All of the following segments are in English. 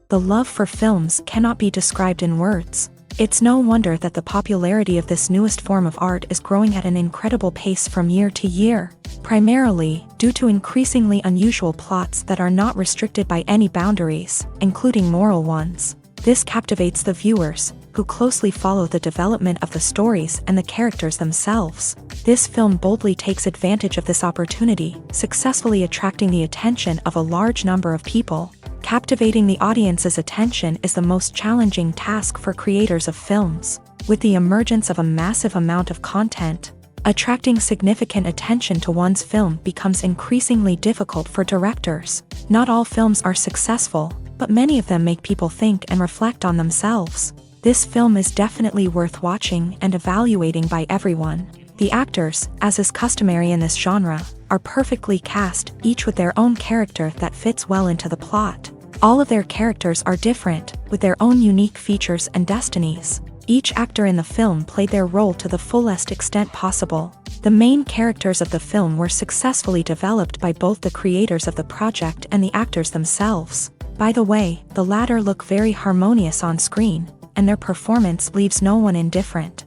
The love for films cannot be described in words. It's no wonder that the popularity of this newest form of art is growing at an incredible pace from year to year, primarily due to increasingly unusual plots that are not restricted by any boundaries, including moral ones. This captivates the viewers, who closely follow the development of the stories and the characters themselves. This film boldly takes advantage of this opportunity, successfully attracting the attention of a large number of people. Captivating the audience's attention is the most challenging task for creators of films. With the emergence of a massive amount of content, attracting significant attention to one's film becomes increasingly difficult for directors. Not all films are successful, but many of them make people think and reflect on themselves. This film is definitely worth watching and evaluating by everyone. The actors, as is customary in this genre, are perfectly cast, each with their own character that fits well into the plot. All of their characters are different, with their own unique features and destinies. Each actor in the film played their role to the fullest extent possible. The main characters of the film were successfully developed by both the creators of the project and the actors themselves. By the way, the latter look very harmonious on screen, and their performance leaves no one indifferent.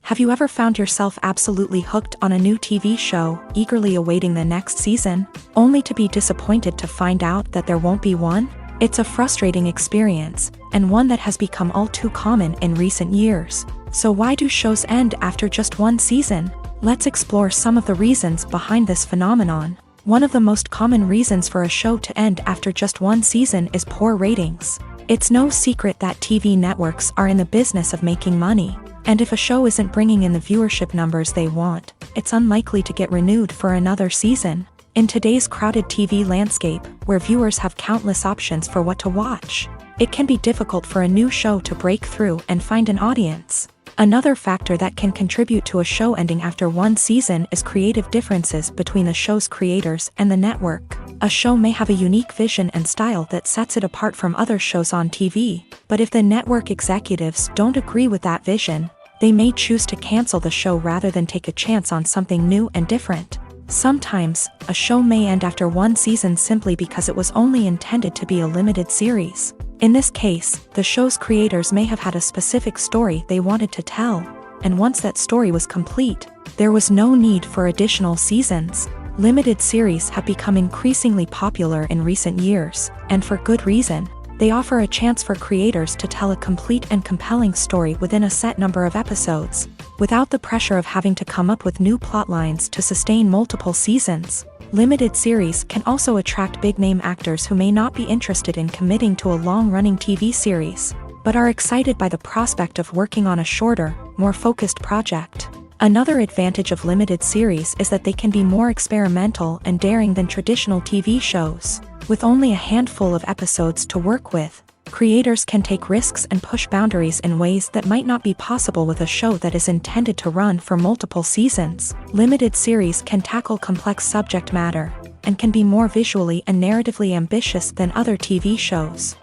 Have you ever found yourself absolutely hooked on a new TV show, eagerly awaiting the next season, only to be disappointed to find out that there won't be one? It's a frustrating experience, and one that has become all too common in recent years. So why do shows end after just one season? Let's explore some of the reasons behind this phenomenon. One of the most common reasons for a show to end after just one season is poor ratings. It's no secret that TV networks are in the business of making money. And if a show isn't bringing in the viewership numbers they want, it's unlikely to get renewed for another season. In today's crowded TV landscape, where viewers have countless options for what to watch, it can be difficult for a new show to break through and find an audience. Another factor that can contribute to a show ending after one season is creative differences between the show's creators and the network. A show may have a unique vision and style that sets it apart from other shows on TV, but if the network executives don't agree with that vision, they may choose to cancel the show rather than take a chance on something new and different. Sometimes, a show may end after one season simply because it was only intended to be a limited series. In this case, the show's creators may have had a specific story they wanted to tell, and once that story was complete, there was no need for additional seasons. Limited series have become increasingly popular in recent years, and for good reason. They offer a chance for creators to tell a complete and compelling story within a set number of episodes, without the pressure of having to come up with new plotlines to sustain multiple seasons. Limited series can also attract big-name actors who may not be interested in committing to a long-running TV series, but are excited by the prospect of working on a shorter, more focused project. Another advantage of limited series is that they can be more experimental and daring than traditional TV shows. With only a handful of episodes to work with, creators can take risks and push boundaries in ways that might not be possible with a show that is intended to run for multiple seasons. Limited series can tackle complex subject matter, and can be more visually and narratively ambitious than other TV shows.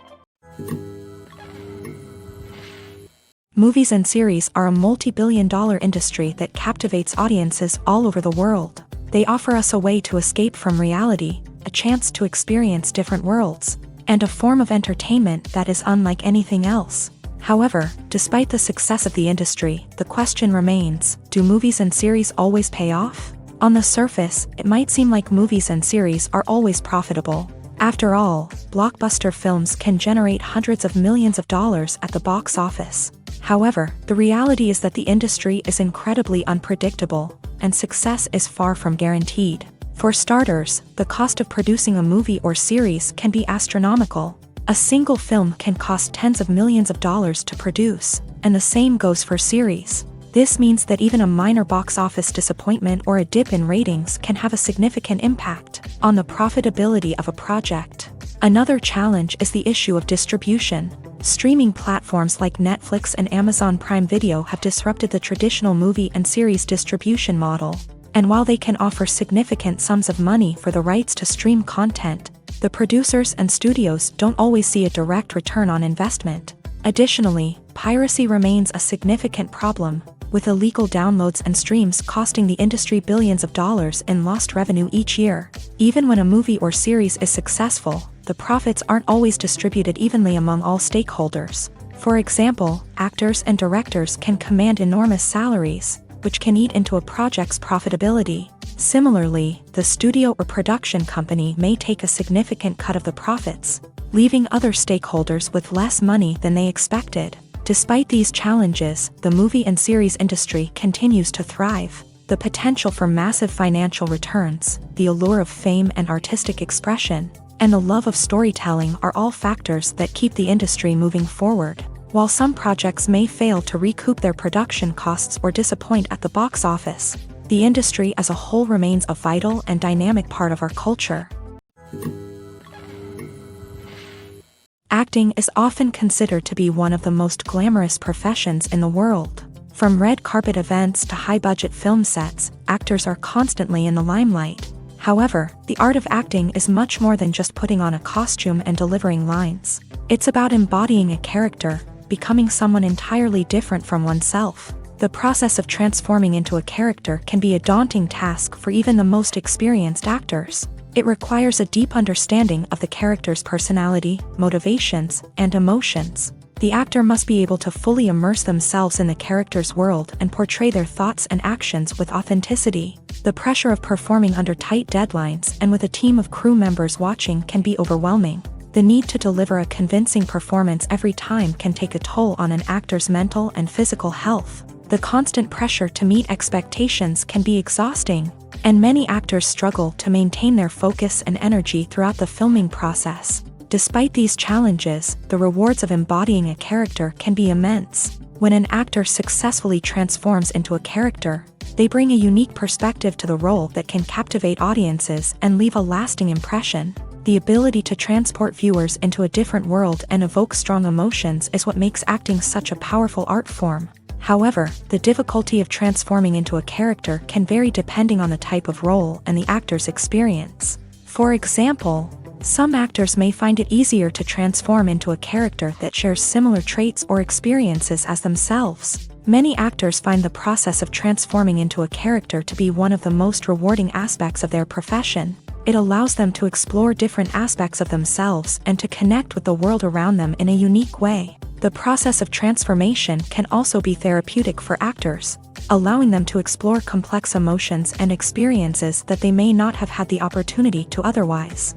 Movies and series are a multi-billion-dollar industry that captivates audiences all over the world. They offer us a way to escape from reality, a chance to experience different worlds, and a form of entertainment that is unlike anything else. However, despite the success of the industry, the question remains, do movies and series always pay off? On the surface, it might seem like movies and series are always profitable. After all, blockbuster films can generate hundreds of millions of dollars at the box office. However, the reality is that the industry is incredibly unpredictable, and success is far from guaranteed. For starters, the cost of producing a movie or series can be astronomical. A single film can cost tens of millions of dollars to produce, and the same goes for series. This means that even a minor box office disappointment or a dip in ratings can have a significant impact on the profitability of a project. Another challenge is the issue of distribution. Streaming platforms like Netflix and Amazon Prime Video have disrupted the traditional movie and series distribution model. And while they can offer significant sums of money for the rights to stream content, the producers and studios don't always see a direct return on investment. Additionally, piracy remains a significant problem. with illegal downloads and streams costing the industry billions of dollars in lost revenue each year. Even when a movie or series is successful, the profits aren't always distributed evenly among all stakeholders. For example, actors and directors can command enormous salaries, which can eat into a project's profitability. Similarly, the studio or production company may take a significant cut of the profits, leaving other stakeholders with less money than they expected. Despite these challenges, the movie and series industry continues to thrive. The potential for massive financial returns, the allure of fame and artistic expression, and the love of storytelling are all factors that keep the industry moving forward. While some projects may fail to recoup their production costs or disappoint at the box office, the industry as a whole remains a vital and dynamic part of our culture. Acting is often considered to be one of the most glamorous professions in the world. From red carpet events to high-budget film sets, actors are constantly in the limelight. However, the art of acting is much more than just putting on a costume and delivering lines. It's about embodying a character, becoming someone entirely different from oneself. The process of transforming into a character can be a daunting task for even the most experienced actors. It requires a deep understanding of the character's personality, motivations, and emotions. The actor must be able to fully immerse themselves in the character's world and portray their thoughts and actions with authenticity. The pressure of performing under tight deadlines and with a team of crew members watching can be overwhelming. The need to deliver a convincing performance every time can take a toll on an actor's mental and physical health. The constant pressure to meet expectations can be exhausting, and many actors struggle to maintain their focus and energy throughout the filming process. Despite these challenges, the rewards of embodying a character can be immense. When an actor successfully transforms into a character, they bring a unique perspective to the role that can captivate audiences and leave a lasting impression. The ability to transport viewers into a different world and evoke strong emotions is what makes acting such a powerful art form. However, the difficulty of transforming into a character can vary depending on the type of role and the actor's experience. For example, some actors may find it easier to transform into a character that shares similar traits or experiences as themselves. Many actors find the process of transforming into a character to be one of the most rewarding aspects of their profession. It allows them to explore different aspects of themselves and to connect with the world around them in a unique way. The process of transformation can also be therapeutic for actors, allowing them to explore complex emotions and experiences that they may not have had the opportunity to otherwise.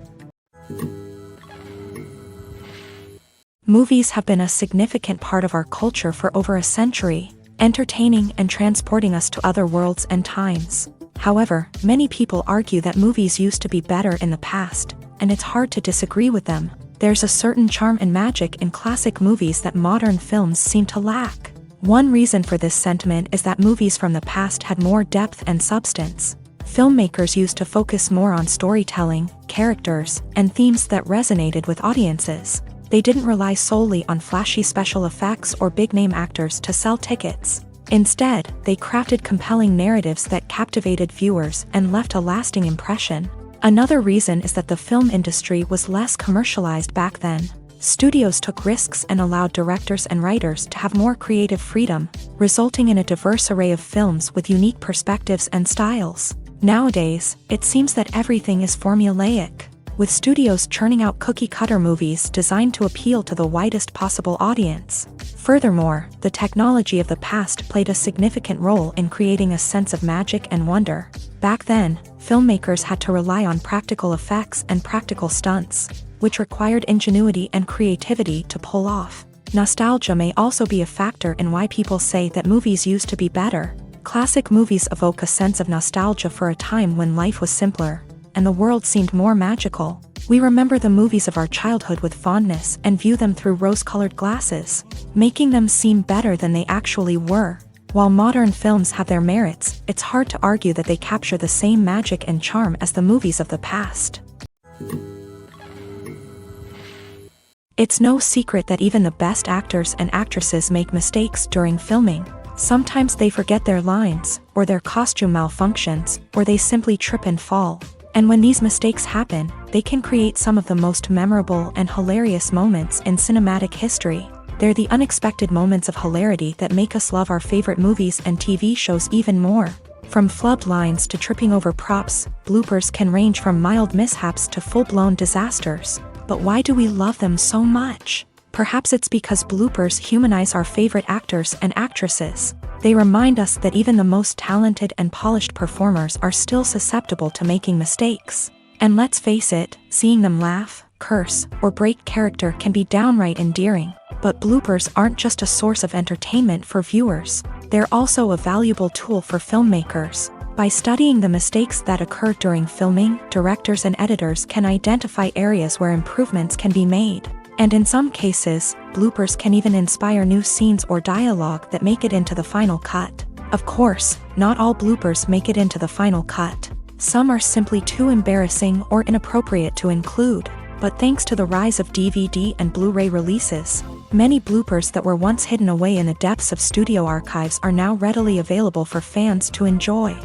Movies have been a significant part of our culture for over a century, entertaining and transporting us to other worlds and times. However, many people argue that movies used to be better in the past, and it's hard to disagree with them. There's a certain charm and magic in classic movies that modern films seem to lack. One reason for this sentiment is that movies from the past had more depth and substance. Filmmakers used to focus more on storytelling, characters, and themes that resonated with audiences. They didn't rely solely on flashy special effects or big-name actors to sell tickets. Instead, they crafted compelling narratives that captivated viewers and left a lasting impression. Another reason is that the film industry was less commercialized back then. Studios took risks and allowed directors and writers to have more creative freedom, resulting in a diverse array of films with unique perspectives and styles. Nowadays, it seems that everything is formulaic, with studios churning out cookie-cutter movies designed to appeal to the widest possible audience. Furthermore, the technology of the past played a significant role in creating a sense of magic and wonder. Back then, filmmakers had to rely on practical effects and practical stunts, which required ingenuity and creativity to pull off. Nostalgia may also be a factor in why people say that movies used to be better. Classic movies evoke a sense of nostalgia for a time when life was simpler, and the world seemed more magical. We remember the movies of our childhood with fondness and view them through rose-colored glasses, making them seem better than they actually were. While modern films have their merits, it's hard to argue that they capture the same magic and charm as the movies of the past. It's no secret that even the best actors and actresses make mistakes during filming. Sometimes they forget their lines, or their costume malfunctions, or they simply trip and fall. And when these mistakes happen, they can create some of the most memorable and hilarious moments in cinematic history. They're the unexpected moments of hilarity that make us love our favorite movies and TV shows even more. From flubbed lines to tripping over props, bloopers can range from mild mishaps to full-blown disasters. But why do we love them so much? Perhaps it's because bloopers humanize our favorite actors and actresses. They remind us that even the most talented and polished performers are still susceptible to making mistakes. And let's face it, seeing them laugh, curse, or break character can be downright endearing. But bloopers aren't just a source of entertainment for viewers. They're also a valuable tool for filmmakers. By studying the mistakes that occur during filming, directors and editors can identify areas where improvements can be made. And in some cases, bloopers can even inspire new scenes or dialogue that make it into the final cut. Of course, not all bloopers make it into the final cut. Some are simply too embarrassing or inappropriate to include. But thanks to the rise of DVD and Blu-ray releases, many bloopers that were once hidden away in the depths of studio archives are now readily available for fans to enjoy.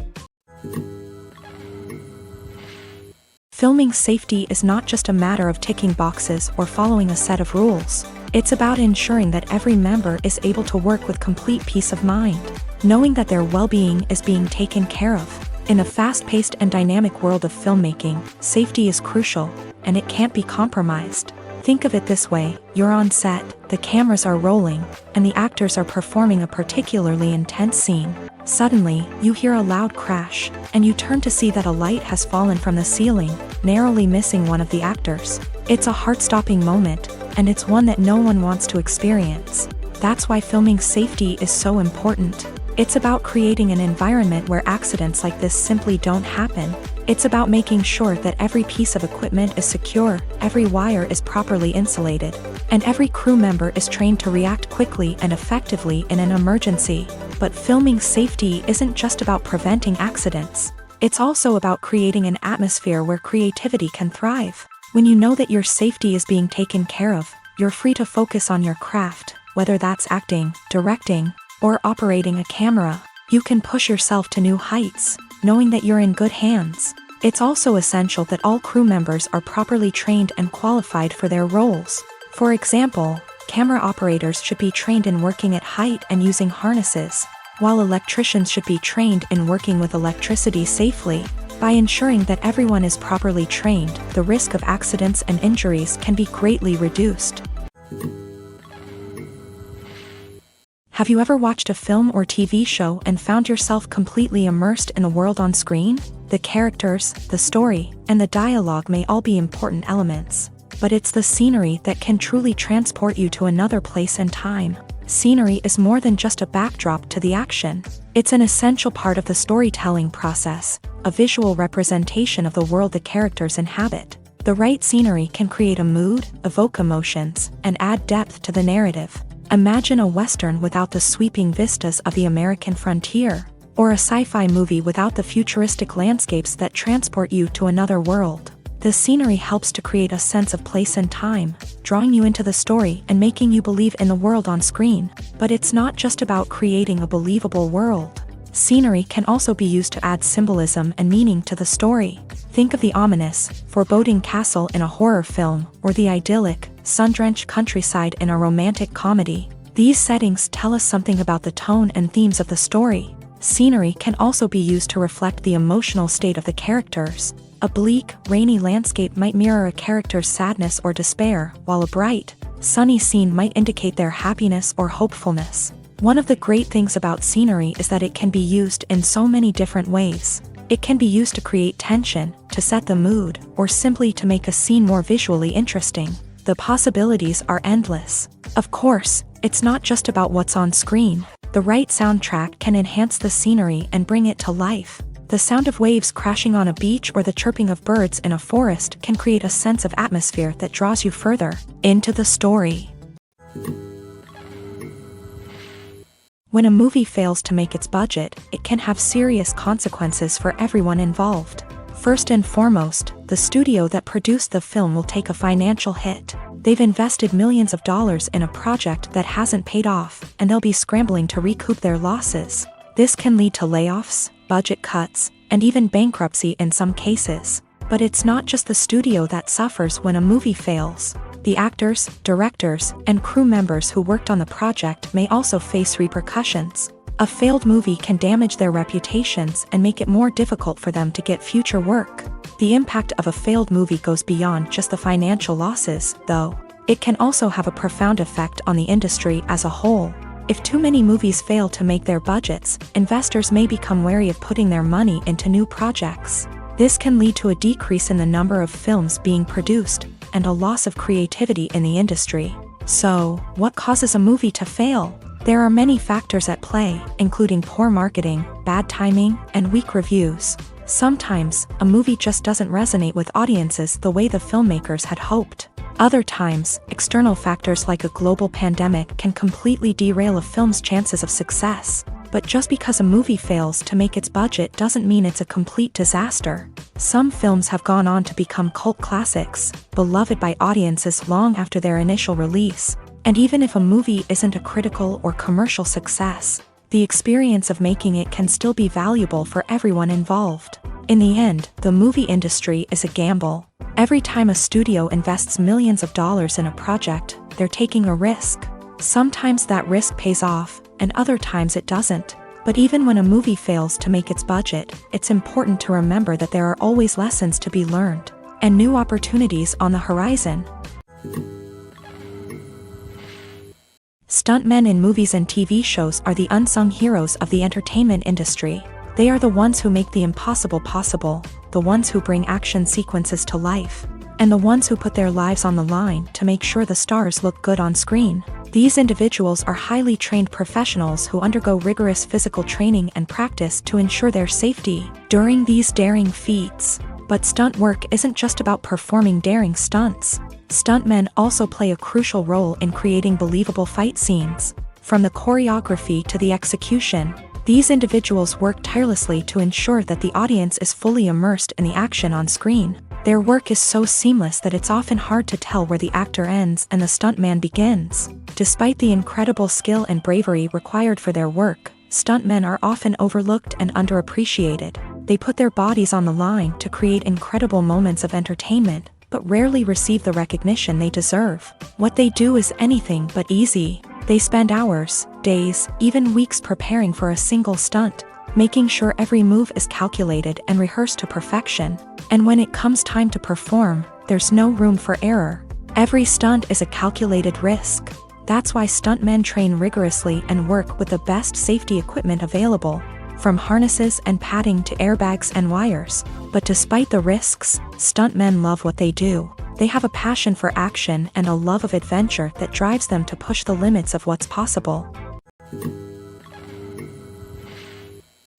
Filming safety is not just a matter of ticking boxes or following a set of rules. It's about ensuring that every member is able to work with complete peace of mind, knowing that their well-being is being taken care of. In a fast-paced and dynamic world of filmmaking, safety is crucial, and it can't be compromised. Think of it this way: you're on set, the cameras are rolling, and the actors are performing a particularly intense scene. Suddenly, you hear a loud crash, and you turn to see that a light has fallen from the ceiling, narrowly missing one of the actors. It's a heart-stopping moment, and it's one that no one wants to experience. That's why filming safety is so important. It's about creating an environment where accidents like this simply don't happen. It's about making sure that every piece of equipment is secure, every wire is properly insulated, and every crew member is trained to react quickly and effectively in an emergency. But filming safety isn't just about preventing accidents. It's also about creating an atmosphere where creativity can thrive. When you know that your safety is being taken care of, you're free to focus on your craft, whether that's acting, directing, or operating a camera. You can push yourself to new heights, knowing that you're in good hands. It's also essential that all crew members are properly trained and qualified for their roles. For example, camera operators should be trained in working at height and using harnesses, while electricians should be trained in working with electricity safely. By ensuring that everyone is properly trained, the risk of accidents and injuries can be greatly reduced. Have you ever watched a film or TV show and found yourself completely immersed in the world on screen? The characters, the story, and the dialogue may all be important elements, but it's the scenery that can truly transport you to another place and time. Scenery is more than just a backdrop to the action. It's an essential part of the storytelling process, a visual representation of the world the characters inhabit. The right scenery can create a mood, evoke emotions, and add depth to the narrative. Imagine a Western without the sweeping vistas of the American frontier, or a sci-fi movie without the futuristic landscapes that transport you to another world. The scenery helps to create a sense of place and time, drawing you into the story and making you believe in the world on screen. But it's not just about creating a believable world. Scenery can also be used to add symbolism and meaning to the story. Think of the ominous, foreboding castle in a horror film, or the idyllic, sun-drenched countryside in a romantic comedy. These settings tell us something about the tone and themes of the story. Scenery can also be used to reflect the emotional state of the characters. A bleak, rainy landscape might mirror a character's sadness or despair, while a bright, sunny scene might indicate their happiness or hopefulness. One of the great things about scenery is that it can be used in so many different ways. It can be used to create tension, to set the mood, or simply to make a scene more visually interesting. The possibilities are endless. Of course, it's not just about what's on screen. The right soundtrack can enhance the scenery and bring it to life. The sound of waves crashing on a beach or the chirping of birds in a forest can create a sense of atmosphere that draws you further into the story. When a movie fails to make its budget, it can have serious consequences for everyone involved. First and foremost, the studio that produced the film will take a financial hit. They've invested millions of dollars in a project that hasn't paid off, and they'll be scrambling to recoup their losses. This can lead to layoffs, budget cuts, and even bankruptcy in some cases. But it's not just the studio that suffers when a movie fails. The actors, directors, and crew members who worked on the project may also face repercussions. A failed movie can damage their reputations and make it more difficult for them to get future work. The impact of a failed movie goes beyond just the financial losses, though. It can also have a profound effect on the industry as a whole. If too many movies fail to make their budgets, investors may become wary of putting their money into new projects. This can lead to a decrease in the number of films being produced, and a loss of creativity in the industry. So, what causes a movie to fail? There are many factors at play, including poor marketing, bad timing, and weak reviews. Sometimes, a movie just doesn't resonate with audiences the way the filmmakers had hoped. Other times, external factors like a global pandemic can completely derail a film's chances of success. But just because a movie fails to make its budget doesn't mean it's a complete disaster. Some films have gone on to become cult classics, beloved by audiences long after their initial release. And even if a movie isn't a critical or commercial success, the experience of making it can still be valuable for everyone involved. In the end, the movie industry is a gamble. Every time a studio invests millions of dollars in a project, they're taking a risk. Sometimes that risk pays off, and other times it doesn't. But even when a movie fails to make its budget, it's important to remember that there are always lessons to be learned, and new opportunities on the horizon. Stuntmen in movies and TV shows are the unsung heroes of the entertainment industry. They are the ones who make the impossible possible, the ones who bring action sequences to life, and the ones who put their lives on the line to make sure the stars look good on screen. These individuals are highly trained professionals who undergo rigorous physical training and practice to ensure their safety during these daring feats. But stunt work isn't just about performing daring stunts. Stuntmen also play a crucial role in creating believable fight scenes. From the choreography to the execution, these individuals work tirelessly to ensure that the audience is fully immersed in the action on screen. Their work is so seamless that it's often hard to tell where the actor ends and the stuntman begins. Despite the incredible skill and bravery required for their work, stuntmen are often overlooked and underappreciated. They put their bodies on the line to create incredible moments of entertainment, but rarely receive the recognition they deserve. What they do is anything but easy. They spend hours, days, even weeks preparing for a single stunt, making sure every move is calculated and rehearsed to perfection. And when it comes time to perform, there's no room for error. Every stunt is a calculated risk. That's why stuntmen train rigorously and work with the best safety equipment available, from harnesses and padding to airbags and wires. But despite the risks, stuntmen love what they do. They have a passion for action and a love of adventure that drives them to push the limits of what's possible.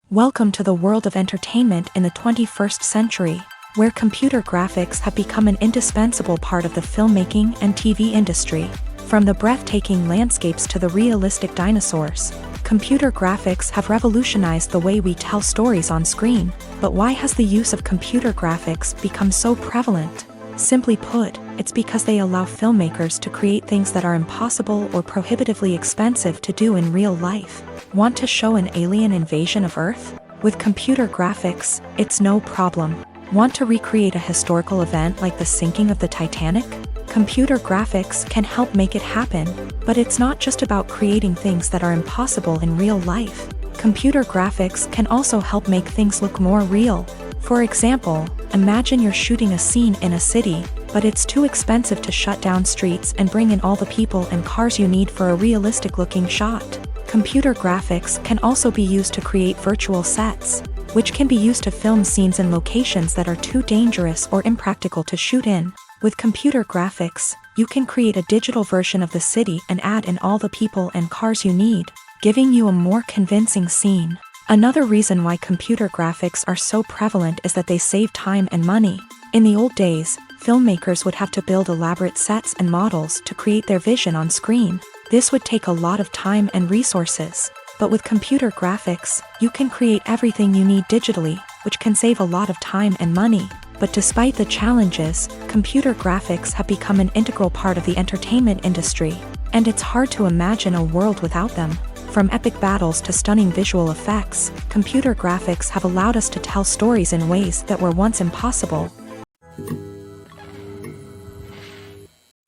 Welcome to the world of entertainment in the 21st century, where computer graphics have become an indispensable part of the filmmaking and TV industry. From the breathtaking landscapes to the realistic dinosaurs, computer graphics have revolutionized the way we tell stories on screen. But why has the use of computer graphics become so prevalent? Simply put, it's because they allow filmmakers to create things that are impossible or prohibitively expensive to do in real life. Want to show an alien invasion of Earth? With computer graphics, it's no problem. Want to recreate a historical event like the sinking of the Titanic? Computer graphics can help make it happen. But it's not just about creating things that are impossible in real life. Computer graphics can also help make things look more real. For example, imagine you're shooting a scene in a city, but it's too expensive to shut down streets and bring in all the people and cars you need for a realistic-looking shot. Computer graphics can also be used to create virtual sets, which can be used to film scenes in locations that are too dangerous or impractical to shoot in. With computer graphics, you can create a digital version of the city and add in all the people and cars you need, giving you a more convincing scene. Another reason why computer graphics are so prevalent is that they save time and money. In the old days, filmmakers would have to build elaborate sets and models to create their vision on screen. This would take a lot of time and resources. But with computer graphics, you can create everything you need digitally, which can save a lot of time and money. But despite the challenges, computer graphics have become an integral part of the entertainment industry, and it's hard to imagine a world without them. From epic battles to stunning visual effects, computer graphics have allowed us to tell stories in ways that were once impossible.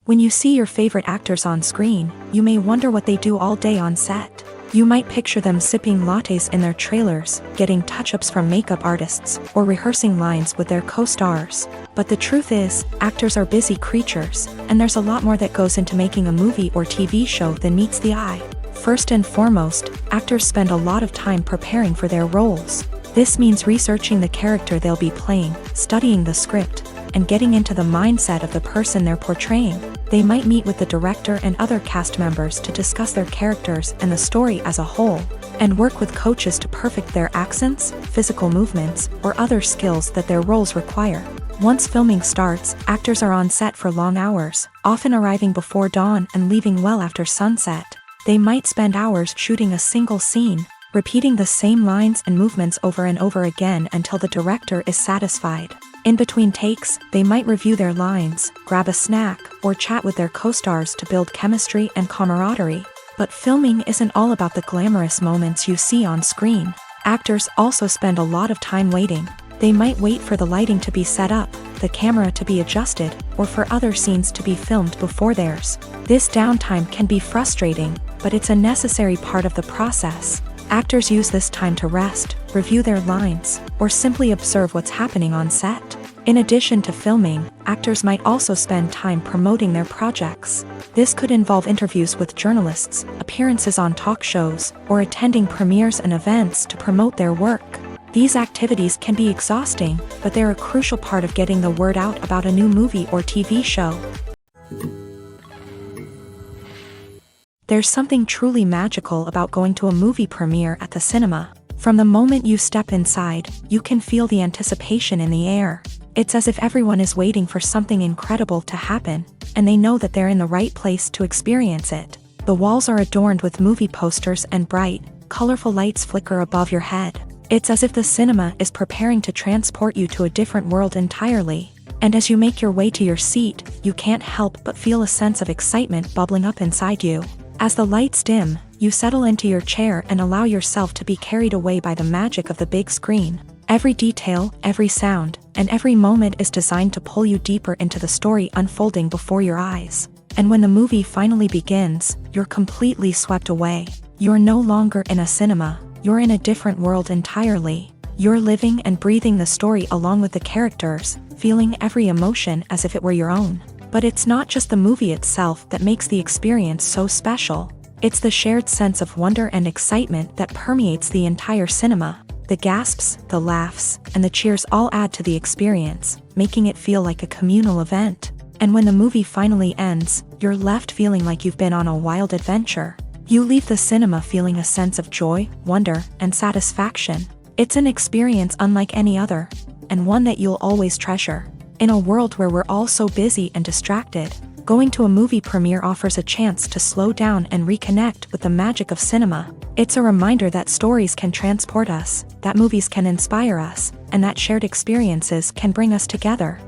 When you see your favorite actors on screen, you may wonder what they do all day on set. You might picture them sipping lattes in their trailers, getting touch-ups from makeup artists, or rehearsing lines with their co-stars. But the truth is, actors are busy creatures, and there's a lot more that goes into making a movie or TV show than meets the eye. First and foremost, actors spend a lot of time preparing for their roles. This means researching the character they'll be playing, studying the script, and getting into the mindset of the person they're portraying. They might meet with the director and other cast members to discuss their characters and the story as a whole, and work with coaches to perfect their accents, physical movements, or other skills that their roles require. Once filming starts, actors are on set for long hours, often arriving before dawn and leaving well after sunset. They might spend hours shooting a single scene, repeating the same lines and movements over and over again until the director is satisfied. In between takes, they might review their lines, grab a snack, or chat with their co-stars to build chemistry and camaraderie. But filming isn't all about the glamorous moments you see on screen. Actors also spend a lot of time waiting. They might wait for the lighting to be set up, the camera to be adjusted, or for other scenes to be filmed before theirs. This downtime can be frustrating, but it's a necessary part of the process. Actors use this time to rest, review their lines, or simply observe what's happening on set. In addition to filming, actors might also spend time promoting their projects. This could involve interviews with journalists, appearances on talk shows, or attending premieres and events to promote their work. These activities can be exhausting, but they're a crucial part of getting the word out about a new movie or TV show. There's something truly magical about going to a movie premiere at the cinema. From the moment you step inside, you can feel the anticipation in the air. It's as if everyone is waiting for something incredible to happen, and they know that they're in the right place to experience it. The walls are adorned with movie posters and bright, colorful lights flicker above your head. It's as if the cinema is preparing to transport you to a different world entirely. And as you make your way to your seat, you can't help but feel a sense of excitement bubbling up inside you. As the lights dim, you settle into your chair and allow yourself to be carried away by the magic of the big screen. Every detail, every sound, and every moment is designed to pull you deeper into the story unfolding before your eyes. And when the movie finally begins, you're completely swept away. You're no longer in a cinema, you're in a different world entirely. You're living and breathing the story along with the characters, feeling every emotion as if it were your own. But it's not just the movie itself that makes the experience so special. It's the shared sense of wonder and excitement that permeates the entire cinema. The gasps, the laughs, and the cheers all add to the experience, making it feel like a communal event. And when the movie finally ends, you're left feeling like you've been on a wild adventure. You leave the cinema feeling a sense of joy, wonder, and satisfaction. It's an experience unlike any other, and one that you'll always treasure. In a world where we're all so busy and distracted, going to a movie premiere offers a chance to slow down and reconnect with the magic of cinema. It's a reminder that stories can transport us, that movies can inspire us, and that shared experiences can bring us together.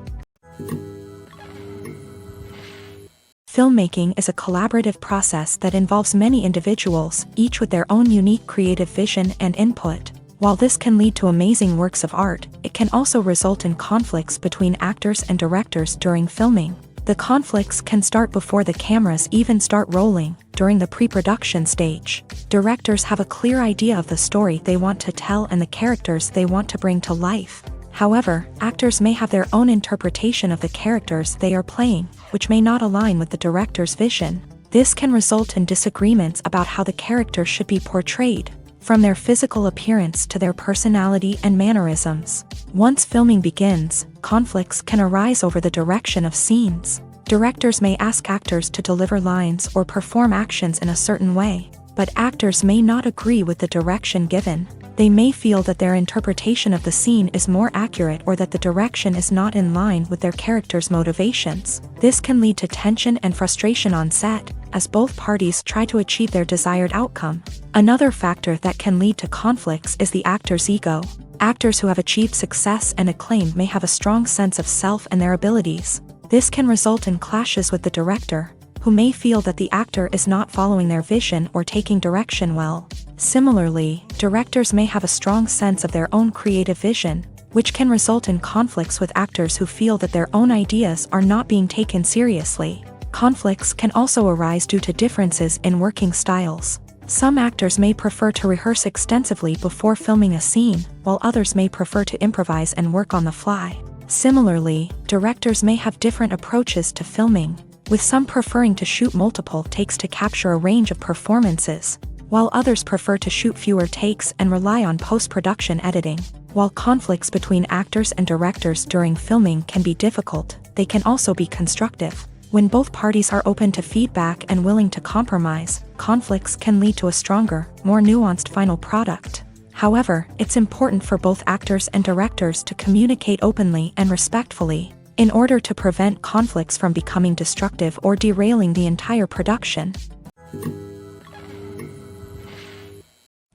Filmmaking is a collaborative process that involves many individuals, each with their own unique creative vision and input. While this can lead to amazing works of art, it can also result in conflicts between actors and directors during filming. The conflicts can start before the cameras even start rolling, during the pre-production stage. Directors have a clear idea of the story they want to tell and the characters they want to bring to life. However, actors may have their own interpretation of the characters they are playing, which may not align with the director's vision. This can result in disagreements about how the character should be portrayed, from their physical appearance to their personality and mannerisms. Once filming begins, conflicts can arise over the direction of scenes. Directors may ask actors to deliver lines or perform actions in a certain way, but actors may not agree with the direction given. They may feel that their interpretation of the scene is more accurate or that the direction is not in line with their character's motivations. This can lead to tension and frustration on set, as both parties try to achieve their desired outcome. Another factor that can lead to conflicts is the actor's ego. Actors who have achieved success and acclaim may have a strong sense of self and their abilities. This can result in clashes with the director, who may feel that the actor is not following their vision or taking direction well. Similarly, directors may have a strong sense of their own creative vision, which can result in conflicts with actors who feel that their own ideas are not being taken seriously. Conflicts can also arise due to differences in working styles. Some actors may prefer to rehearse extensively before filming a scene, while others may prefer to improvise and work on the fly. Similarly, directors may have different approaches to filming, with some preferring to shoot multiple takes to capture a range of performances, while others prefer to shoot fewer takes and rely on post-production editing. While conflicts between actors and directors during filming can be difficult, they can also be constructive. When both parties are open to feedback and willing to compromise, conflicts can lead to a stronger, more nuanced final product. However, it's important for both actors and directors to communicate openly and respectfully, in order to prevent conflicts from becoming destructive or derailing the entire production.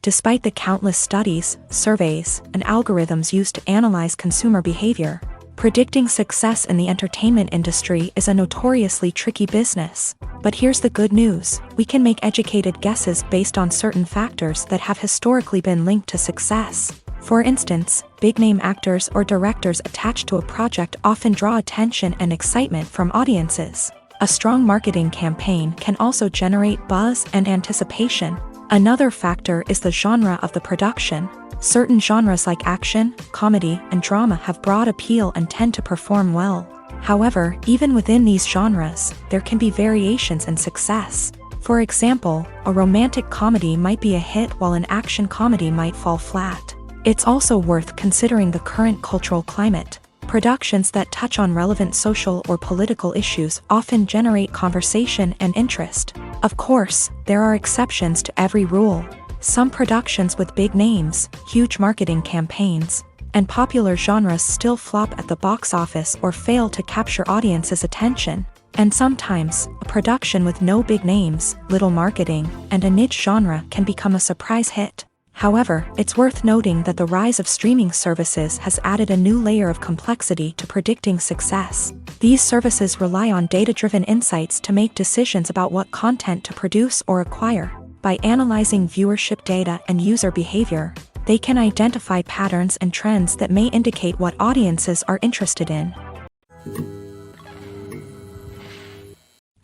Despite the countless studies, surveys, and algorithms used to analyze consumer behavior, predicting success in the entertainment industry is a notoriously tricky business. But here's the good news: we can make educated guesses based on certain factors that have historically been linked to success. For instance, big-name actors or directors attached to a project often draw attention and excitement from audiences. A strong marketing campaign can also generate buzz and anticipation. Another factor is the genre of the production. Certain genres like action, comedy, and drama have broad appeal and tend to perform well. However, even within these genres, there can be variations in success. For example, a romantic comedy might be a hit while an action comedy might fall flat. It's also worth considering the current cultural climate. Productions that touch on relevant social or political issues often generate conversation and interest. Of course, there are exceptions to every rule. Some productions with big names, huge marketing campaigns, and popular genres still flop at the box office or fail to capture audiences' attention. And sometimes, a production with no big names, little marketing, and a niche genre can become a surprise hit. However, it's worth noting that the rise of streaming services has added a new layer of complexity to predicting success. These services rely on data-driven insights to make decisions about what content to produce or acquire. By analyzing viewership data and user behavior, they can identify patterns and trends that may indicate what audiences are interested in.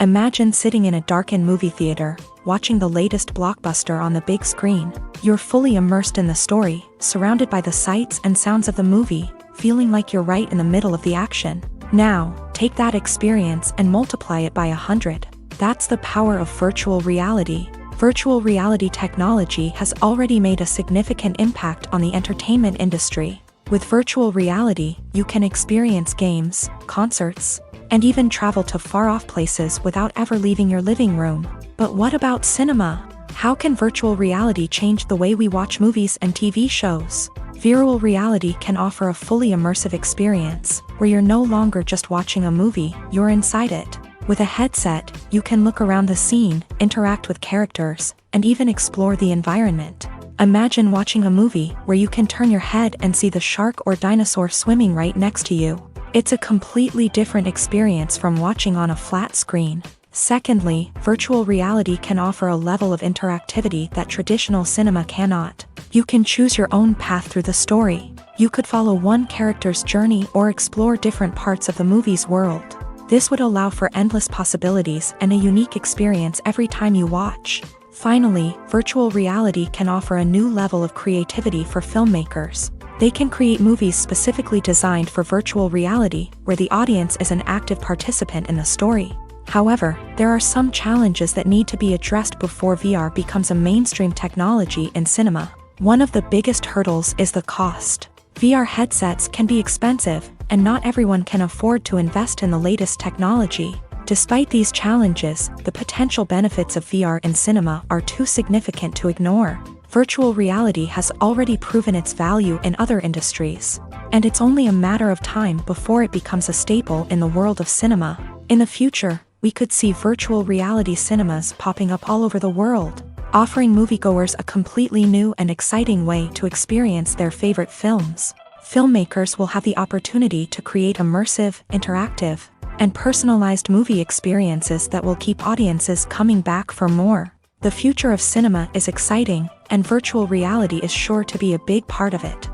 Imagine sitting in a darkened movie theater, watching the latest blockbuster on the big screen. You're fully immersed in the story, surrounded by the sights and sounds of the movie, feeling like you're right in the middle of the action. Now, take that experience and multiply it by 100. That's the power of virtual reality. Virtual reality technology has already made a significant impact on the entertainment industry. With virtual reality, you can experience games, concerts, and even travel to far-off places without ever leaving your living room. But what about cinema? How can virtual reality change the way we watch movies and TV shows? Virtual reality can offer a fully immersive experience, where you're no longer just watching a movie, you're inside it. With a headset, you can look around the scene, interact with characters, and even explore the environment. Imagine watching a movie where you can turn your head and see the shark or dinosaur swimming right next to you. It's a completely different experience from watching on a flat screen. Secondly, virtual reality can offer a level of interactivity that traditional cinema cannot. You can choose your own path through the story. You could follow one character's journey or explore different parts of the movie's world. This would allow for endless possibilities and a unique experience every time you watch. Finally, virtual reality can offer a new level of creativity for filmmakers. They can create movies specifically designed for virtual reality, where the audience is an active participant in the story. However, there are some challenges that need to be addressed before VR becomes a mainstream technology in cinema. One of the biggest hurdles is the cost. VR headsets can be expensive, and not everyone can afford to invest in the latest technology. Despite these challenges, the potential benefits of VR in cinema are too significant to ignore. Virtual reality has already proven its value in other industries, and it's only a matter of time before it becomes a staple in the world of cinema. In the future, we could see virtual reality cinemas popping up all over the world, offering moviegoers a completely new and exciting way to experience their favorite films. Filmmakers will have the opportunity to create immersive, interactive, and personalized movie experiences that will keep audiences coming back for more. The future of cinema is exciting, and virtual reality is sure to be a big part of it.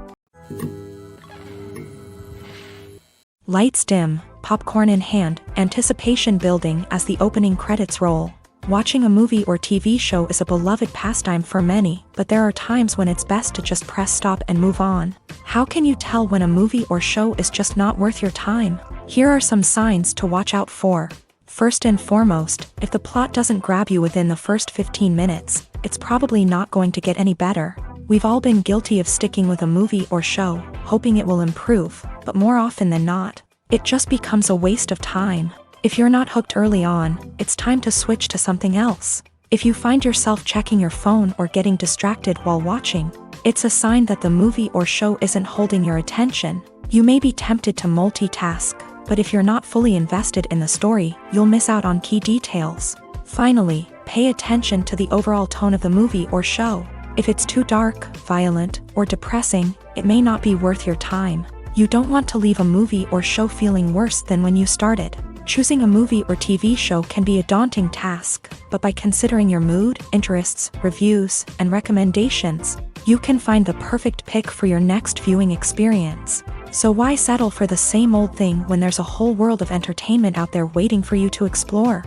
Lights dim, popcorn in hand, anticipation building as the opening credits roll. Watching a movie or TV show is a beloved pastime for many, but there are times when it's best to just press stop and move on. How can you tell when a movie or show is just not worth your time? Here are some signs to watch out for. First and foremost, if the plot doesn't grab you within the first 15 minutes, it's probably not going to get any better. We've all been guilty of sticking with a movie or show, hoping it will improve, but more often than not, it just becomes a waste of time. If you're not hooked early on, it's time to switch to something else. If you find yourself checking your phone or getting distracted while watching, it's a sign that the movie or show isn't holding your attention. You may be tempted to multitask, but if you're not fully invested in the story, you'll miss out on key details. Finally, pay attention to the overall tone of the movie or show. If it's too dark, violent, or depressing, it may not be worth your time. You don't want to leave a movie or show feeling worse than when you started. Choosing a movie or TV show can be a daunting task, but by considering your mood, interests, reviews, and recommendations, you can find the perfect pick for your next viewing experience. So why settle for the same old thing when there's a whole world of entertainment out there waiting for you to explore?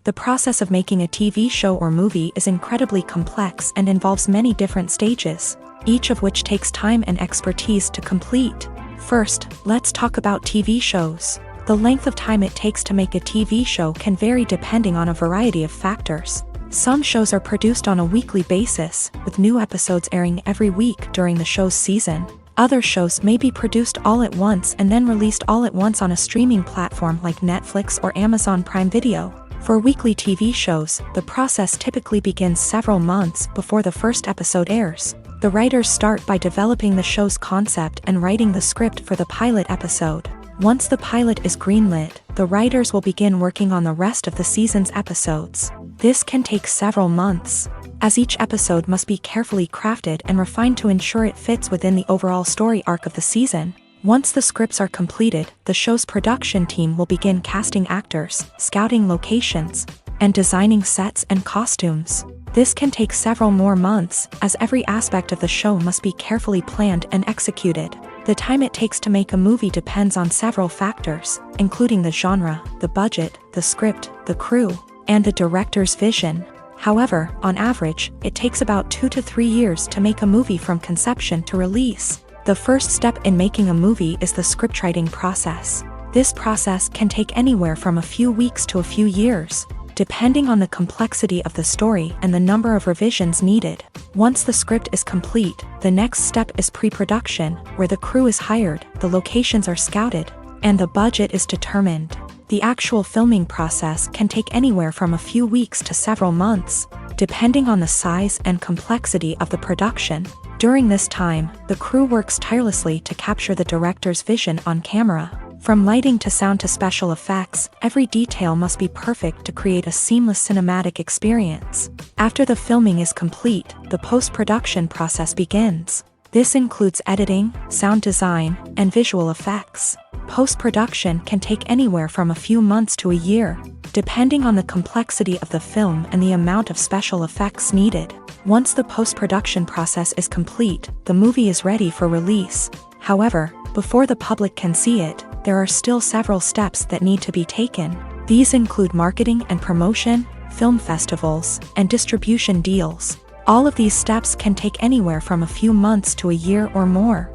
The process of making a TV show or movie is incredibly complex and involves many different stages, each of which takes time and expertise to complete. First, let's talk about TV shows. The length of time it takes to make a TV show can vary depending on a variety of factors. Some shows are produced on a weekly basis, with new episodes airing every week during the show's season. Other shows may be produced all at once and then released all at once on a streaming platform like Netflix or Amazon Prime Video. For weekly TV shows, the process typically begins several months before the first episode airs. The writers start by developing the show's concept and writing the script for the pilot episode. Once the pilot is greenlit, the writers will begin working on the rest of the season's episodes. This can take several months, as each episode must be carefully crafted and refined to ensure it fits within the overall story arc of the season. Once the scripts are completed, the show's production team will begin casting actors, scouting locations, and designing sets and costumes. This can take several more months, as every aspect of the show must be carefully planned and executed. The time it takes to make a movie depends on several factors, including the genre, the budget, the script, the crew, and the director's vision. However, on average, it takes about 2 to 3 years to make a movie from conception to release. The first step in making a movie is the scriptwriting process. This process can take anywhere from a few weeks to a few years, depending on the complexity of the story and the number of revisions needed. Once the script is complete, the next step is pre-production, where the crew is hired, the locations are scouted, and the budget is determined. The actual filming process can take anywhere from a few weeks to several months, depending on the size and complexity of the production. During this time, the crew works tirelessly to capture the director's vision on camera. From lighting to sound to special effects, every detail must be perfect to create a seamless cinematic experience. After the filming is complete, the post-production process begins. This includes editing, sound design, and visual effects. Post-production can take anywhere from a few months to a year, depending on the complexity of the film and the amount of special effects needed. Once the post-production process is complete, the movie is ready for release. However, before the public can see it, there are still several steps that need to be taken. These include marketing and promotion, film festivals, and distribution deals. All of these steps can take anywhere from a few months to a year or more.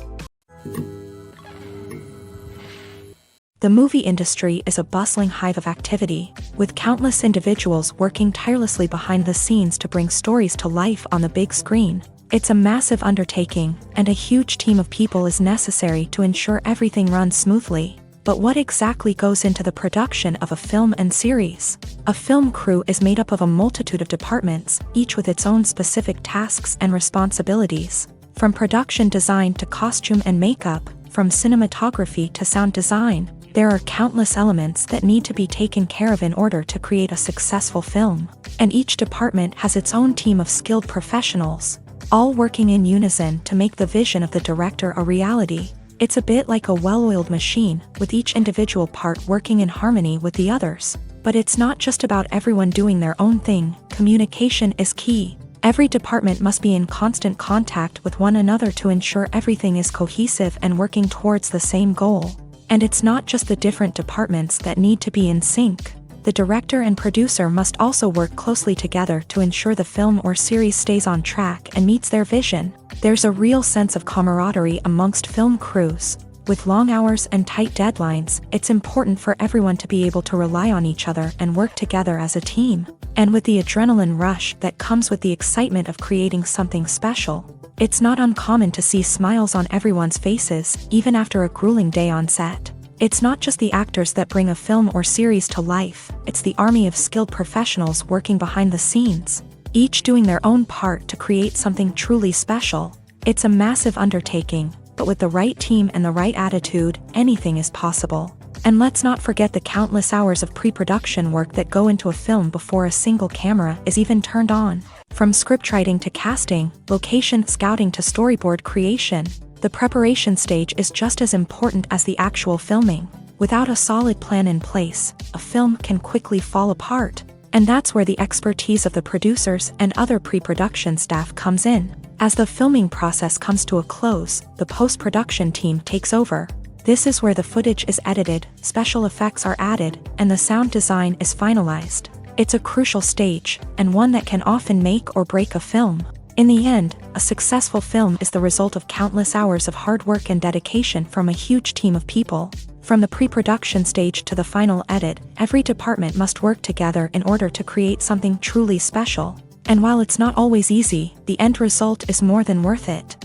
The movie industry is a bustling hive of activity, with countless individuals working tirelessly behind the scenes to bring stories to life on the big screen. It's a massive undertaking, and a huge team of people is necessary to ensure everything runs smoothly. But what exactly goes into the production of a film and series? A film crew is made up of a multitude of departments, each with its own specific tasks and responsibilities. From production design to costume and makeup, from cinematography to sound design, there are countless elements that need to be taken care of in order to create a successful film. And each department has its own team of skilled professionals, all working in unison to make the vision of the director a reality. It's a bit like a well-oiled machine, with each individual part working in harmony with the others. But it's not just about everyone doing their own thing. Communication is key. Every department must be in constant contact with one another to ensure everything is cohesive and working towards the same goal. And it's not just the different departments that need to be in sync. The director and producer must also work closely together to ensure the film or series stays on track and meets their vision. There's a real sense of camaraderie amongst film crews. With long hours and tight deadlines, it's important for everyone to be able to rely on each other and work together as a team. And with the adrenaline rush that comes with the excitement of creating something special, it's not uncommon to see smiles on everyone's faces, even after a grueling day on set. It's not just the actors that bring a film or series to life, it's the army of skilled professionals working behind the scenes, each doing their own part to create something truly special. It's a massive undertaking, but with the right team and the right attitude, anything is possible. And let's not forget the countless hours of pre-production work that go into a film before a single camera is even turned on. From scriptwriting to casting, location scouting to storyboard creation, the preparation stage is just as important as the actual filming. Without a solid plan in place, a film can quickly fall apart. And that's where the expertise of the producers and other pre-production staff comes in. As the filming process comes to a close, the post-production team takes over. This is where the footage is edited, special effects are added, and the sound design is finalized. It's a crucial stage, and one that can often make or break a film. In the end, a successful film is the result of countless hours of hard work and dedication from a huge team of people. From the pre-production stage to the final edit, every department must work together in order to create something truly special. And while it's not always easy, the end result is more than worth it.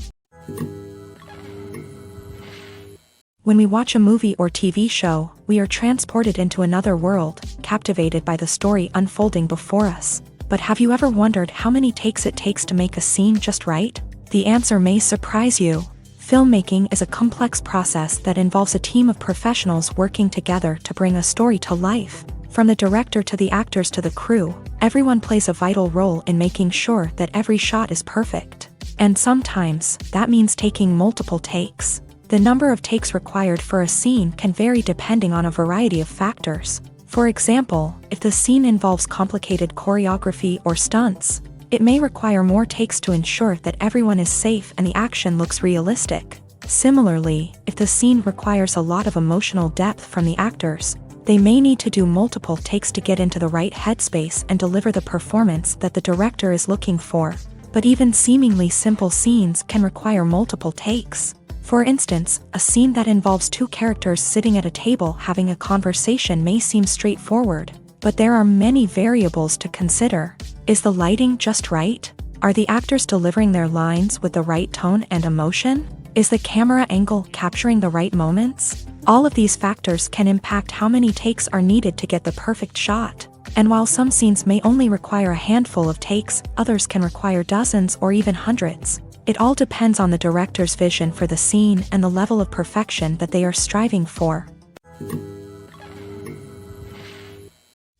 When we watch a movie or TV show, we are transported into another world, captivated by the story unfolding before us. But have you ever wondered how many takes it takes to make a scene just right? The answer may surprise you. Filmmaking is a complex process that involves a team of professionals working together to bring a story to life. From the director to the actors to the crew, everyone plays a vital role in making sure that every shot is perfect. And sometimes, that means taking multiple takes. The number of takes required for a scene can vary depending on a variety of factors. For example, if the scene involves complicated choreography or stunts, it may require more takes to ensure that everyone is safe and the action looks realistic. Similarly, if the scene requires a lot of emotional depth from the actors, they may need to do multiple takes to get into the right headspace and deliver the performance that the director is looking for. But even seemingly simple scenes can require multiple takes. For instance, a scene that involves two characters sitting at a table having a conversation may seem straightforward, but there are many variables to consider. Is the lighting just right? Are the actors delivering their lines with the right tone and emotion? Is the camera angle capturing the right moments? All of these factors can impact how many takes are needed to get the perfect shot. And while some scenes may only require a handful of takes, others can require dozens or even hundreds. It all depends on the director's vision for the scene and the level of perfection that they are striving for.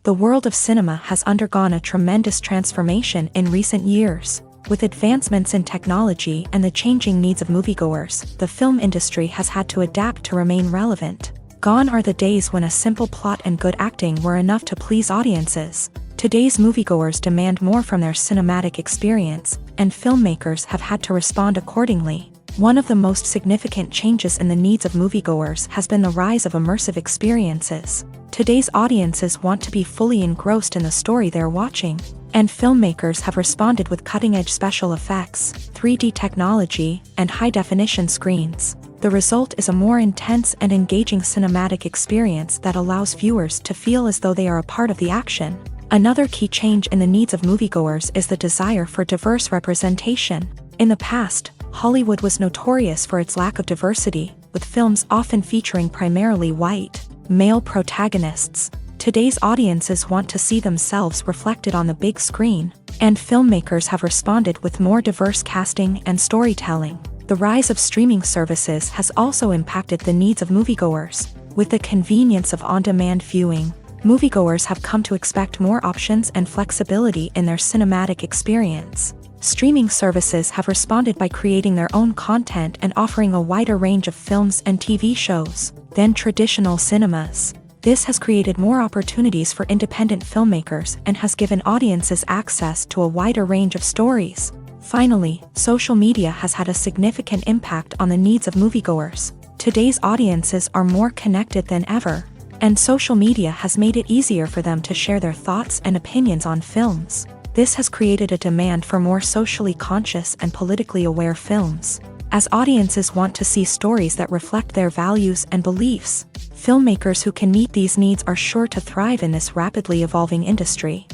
The world of cinema has undergone a tremendous transformation in recent years. With advancements in technology and the changing needs of moviegoers, the film industry has had to adapt to remain relevant. Gone are the days when a simple plot and good acting were enough to please audiences. Today's moviegoers demand more from their cinematic experience, and filmmakers have had to respond accordingly. One of the most significant changes in the needs of moviegoers has been the rise of immersive experiences. Today's audiences want to be fully engrossed in the story they're watching, and filmmakers have responded with cutting-edge special effects, 3D technology, and high-definition screens. The result is a more intense and engaging cinematic experience that allows viewers to feel as though they are a part of the action. Another key change in the needs of moviegoers is the desire for diverse representation. In the past, Hollywood was notorious for its lack of diversity, with films often featuring primarily white, male protagonists. Today's audiences want to see themselves reflected on the big screen, and filmmakers have responded with more diverse casting and storytelling. The rise of streaming services has also impacted the needs of moviegoers. With the convenience of on-demand viewing, moviegoers have come to expect more options and flexibility in their cinematic experience. Streaming services have responded by creating their own content and offering a wider range of films and TV shows than traditional cinemas. This has created more opportunities for independent filmmakers and has given audiences access to a wider range of stories. Finally, social media has had a significant impact on the needs of moviegoers. Today's audiences are more connected than ever, and social media has made it easier for them to share their thoughts and opinions on films. This has created a demand for more socially conscious and politically aware films. As audiences want to see stories that reflect their values and beliefs, filmmakers who can meet these needs are sure to thrive in this rapidly evolving industry.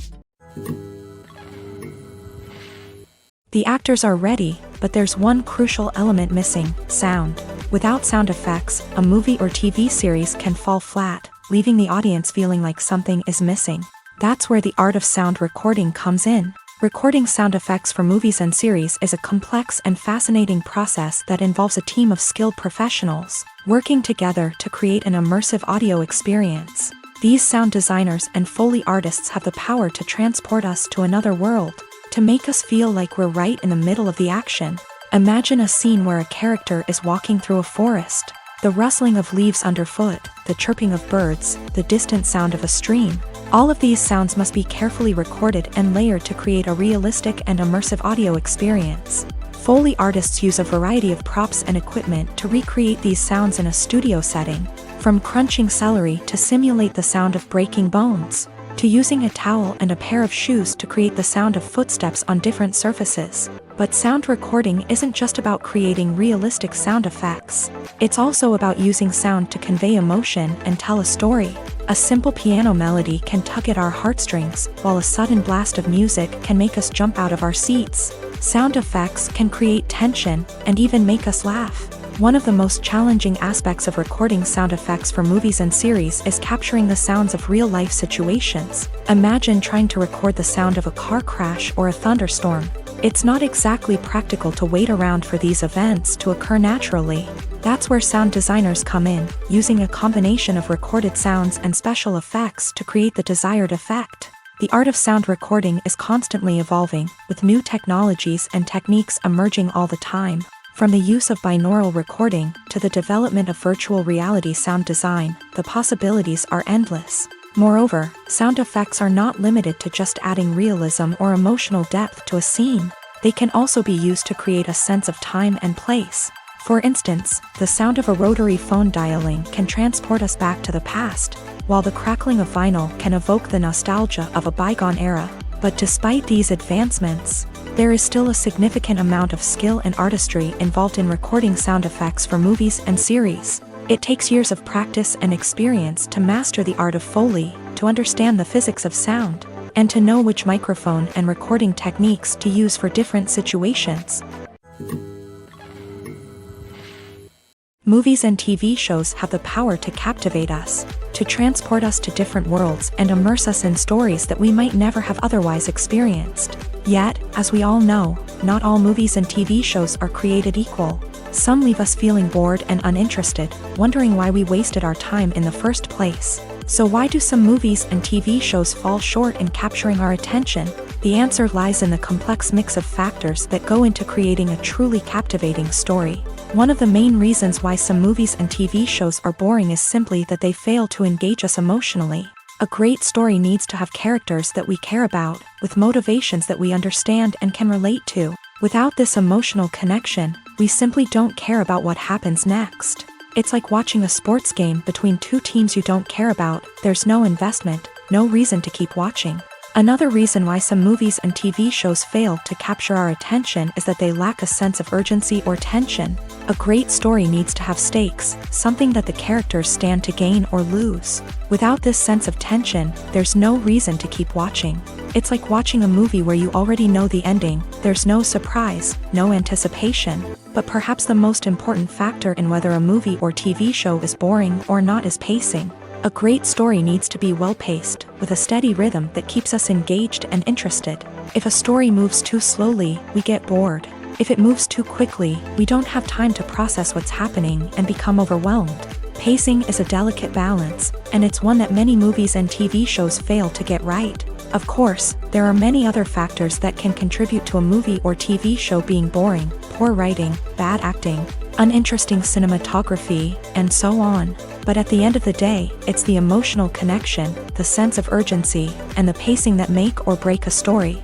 The actors are ready, but there's one crucial element missing: sound. Without sound effects, a movie or TV series can fall flat, leaving the audience feeling like something is missing. That's where the art of sound recording comes in. Recording sound effects for movies and series is a complex and fascinating process that involves a team of skilled professionals working together to create an immersive audio experience. These sound designers and Foley artists have the power to transport us to another world, to make us feel like we're right in the middle of the action. Imagine a scene where a character is walking through a forest. The rustling of leaves underfoot, the chirping of birds, the distant sound of a stream. All of these sounds must be carefully recorded and layered to create a realistic and immersive audio experience. Foley artists use a variety of props and equipment to recreate these sounds in a studio setting, from crunching celery to simulate the sound of breaking bones, to using a towel and a pair of shoes to create the sound of footsteps on different surfaces. But sound recording isn't just about creating realistic sound effects. It's also about using sound to convey emotion and tell a story. A simple piano melody can tug at our heartstrings, while a sudden blast of music can make us jump out of our seats. Sound effects can create tension and even make us laugh. One of the most challenging aspects of recording sound effects for movies and series is capturing the sounds of real-life situations. Imagine trying to record the sound of a car crash or a thunderstorm. It's not exactly practical to wait around for these events to occur naturally. That's where sound designers come in, using a combination of recorded sounds and special effects to create the desired effect. The art of sound recording is constantly evolving, with new technologies and techniques emerging all the time. From the use of binaural recording to the development of virtual reality sound design, the possibilities are endless. Moreover, sound effects are not limited to just adding realism or emotional depth to a scene. They can also be used to create a sense of time and place. For instance, the sound of a rotary phone dialing can transport us back to the past, while the crackling of vinyl can evoke the nostalgia of a bygone era. But despite these advancements, there is still a significant amount of skill and artistry involved in recording sound effects for movies and series. It takes years of practice and experience to master the art of Foley, to understand the physics of sound, and to know which microphone and recording techniques to use for different situations. Movies and TV shows have the power to captivate us, to transport us to different worlds and immerse us in stories that we might never have otherwise experienced. Yet, as we all know, not all movies and TV shows are created equal. Some leave us feeling bored and uninterested, wondering why we wasted our time in the first place. So why do some movies and TV shows fall short in capturing our attention? The answer lies in the complex mix of factors that go into creating a truly captivating story. One of the main reasons why some movies and TV shows are boring is simply that they fail to engage us emotionally. A great story needs to have characters that we care about, with motivations that we understand and can relate to. Without this emotional connection, we simply don't care about what happens next. It's like watching a sports game between two teams you don't care about. There's no investment, no reason to keep watching. Another reason why some movies and TV shows fail to capture our attention is that they lack a sense of urgency or tension. A great story needs to have stakes, something that the characters stand to gain or lose. Without this sense of tension, there's no reason to keep watching. It's like watching a movie where you already know the ending. There's no surprise, no anticipation. But perhaps the most important factor in whether a movie or TV show is boring or not is pacing. A great story needs to be well-paced, with a steady rhythm that keeps us engaged and interested. If a story moves too slowly, we get bored. If it moves too quickly, we don't have time to process what's happening and become overwhelmed. Pacing is a delicate balance, and it's one that many movies and TV shows fail to get right. Of course, there are many other factors that can contribute to a movie or TV show being boring: poor writing, bad acting, uninteresting cinematography, and so on. But at the end of the day, it's the emotional connection, the sense of urgency, and the pacing that make or break a story.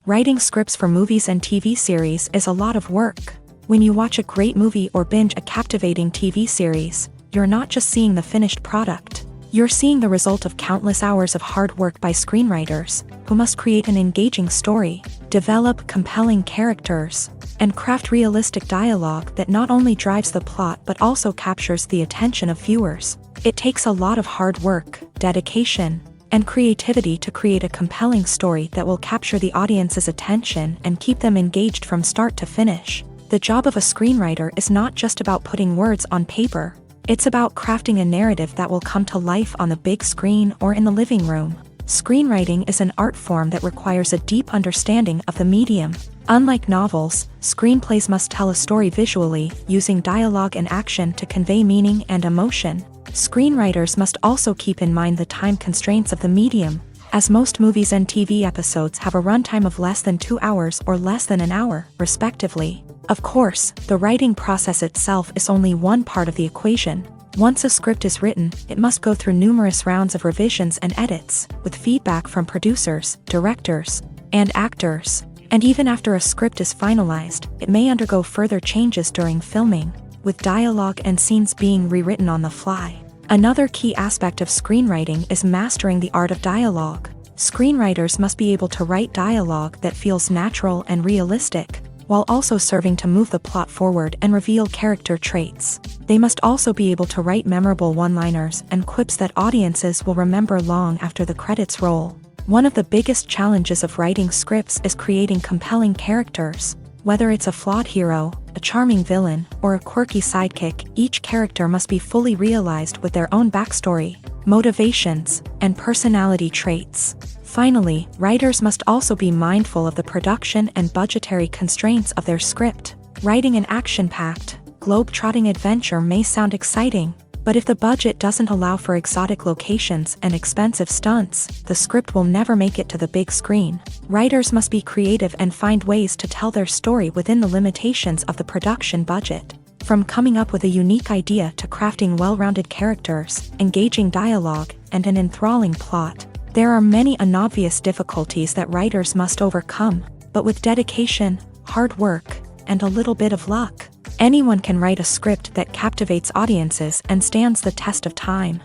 Writing scripts for movies and TV series is a lot of work. When you watch a great movie or binge a captivating TV series, you're not just seeing the finished product. You're seeing the result of countless hours of hard work by screenwriters, who must create an engaging story, develop compelling characters, and craft realistic dialogue that not only drives the plot but also captures the attention of viewers. It takes a lot of hard work, dedication, and creativity to create a compelling story that will capture the audience's attention and keep them engaged from start to finish. The job of a screenwriter is not just about putting words on paper. It's about crafting a narrative that will come to life on the big screen or in the living room. Screenwriting is an art form that requires a deep understanding of the medium. Unlike novels, screenplays must tell a story visually, using dialogue and action to convey meaning and emotion. Screenwriters must also keep in mind the time constraints of the medium, as most movies and TV episodes have a runtime of less than 2 hours or less than an hour, respectively. Of course, the writing process itself is only one part of the equation. Once a script is written, it must go through numerous rounds of revisions and edits, with feedback from producers, directors, and actors. And even after a script is finalized, it may undergo further changes during filming, with dialogue and scenes being rewritten on the fly. Another key aspect of screenwriting is mastering the art of dialogue. Screenwriters must be able to write dialogue that feels natural and realistic, while also serving to move the plot forward and reveal character traits. They must also be able to write memorable one-liners and quips that audiences will remember long after the credits roll. One of the biggest challenges of writing scripts is creating compelling characters. Whether it's a flawed hero, a charming villain, or a quirky sidekick, each character must be fully realized with their own backstory, motivations, and personality traits. Finally, writers must also be mindful of the production and budgetary constraints of their script. Writing an action-packed, globe-trotting adventure may sound exciting, but if the budget doesn't allow for exotic locations and expensive stunts, the script will never make it to the big screen. Writers must be creative and find ways to tell their story within the limitations of the production budget. From coming up with a unique idea to crafting well-rounded characters, engaging dialogue, and an enthralling plot, there are many unobvious difficulties that writers must overcome, but with dedication, hard work, and a little bit of luck, anyone can write a script that captivates audiences and stands the test of time.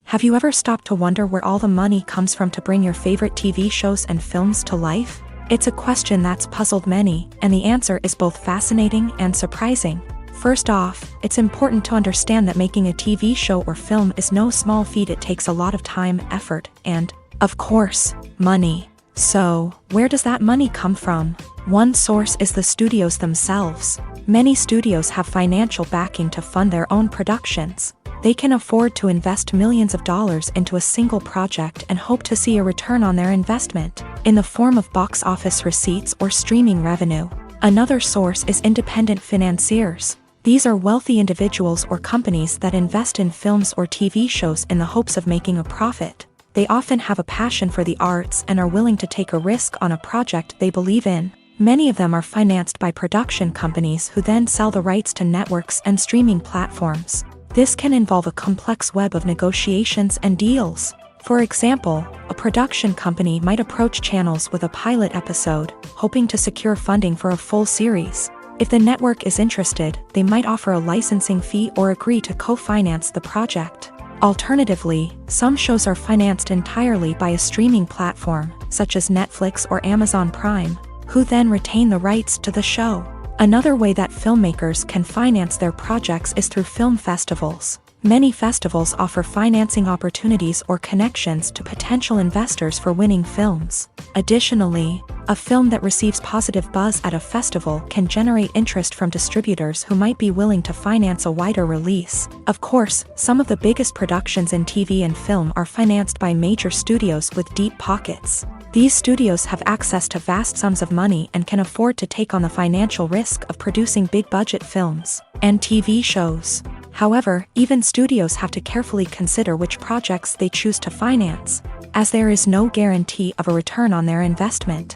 Have you ever stopped to wonder where all the money comes from to bring your favorite TV shows and films to life? It's a question that's puzzled many, and the answer is both fascinating and surprising. First off, it's important to understand that making a TV show or film is no small feat. It takes a lot of time, effort, and, of course, money. So, where does that money come from? One source is the studios themselves. Many studios have financial backing to fund their own productions. They can afford to invest millions of dollars into a single project and hope to see a return on their investment, in the form of box office receipts or streaming revenue. Another source is independent financiers. These are wealthy individuals or companies that invest in films or TV shows in the hopes of making a profit. They often have a passion for the arts and are willing to take a risk on a project they believe in. Many of them are financed by production companies who then sell the rights to networks and streaming platforms. This can involve a complex web of negotiations and deals. For example, a production company might approach channels with a pilot episode, hoping to secure funding for a full series. If the network is interested, they might offer a licensing fee or agree to co-finance the project. Alternatively, some shows are financed entirely by a streaming platform, such as Netflix or Amazon Prime, who then retain the rights to the show. Another way that filmmakers can finance their projects is through film festivals. Many festivals offer financing opportunities or connections to potential investors for winning films. Additionally, a film that receives positive buzz at a festival can generate interest from distributors who might be willing to finance a wider release. Of course, some of the biggest productions in TV and film are financed by major studios with deep pockets. These studios have access to vast sums of money and can afford to take on the financial risk of producing big-budget films and TV shows. However, even studios have to carefully consider which projects they choose to finance, as there is no guarantee of a return on their investment.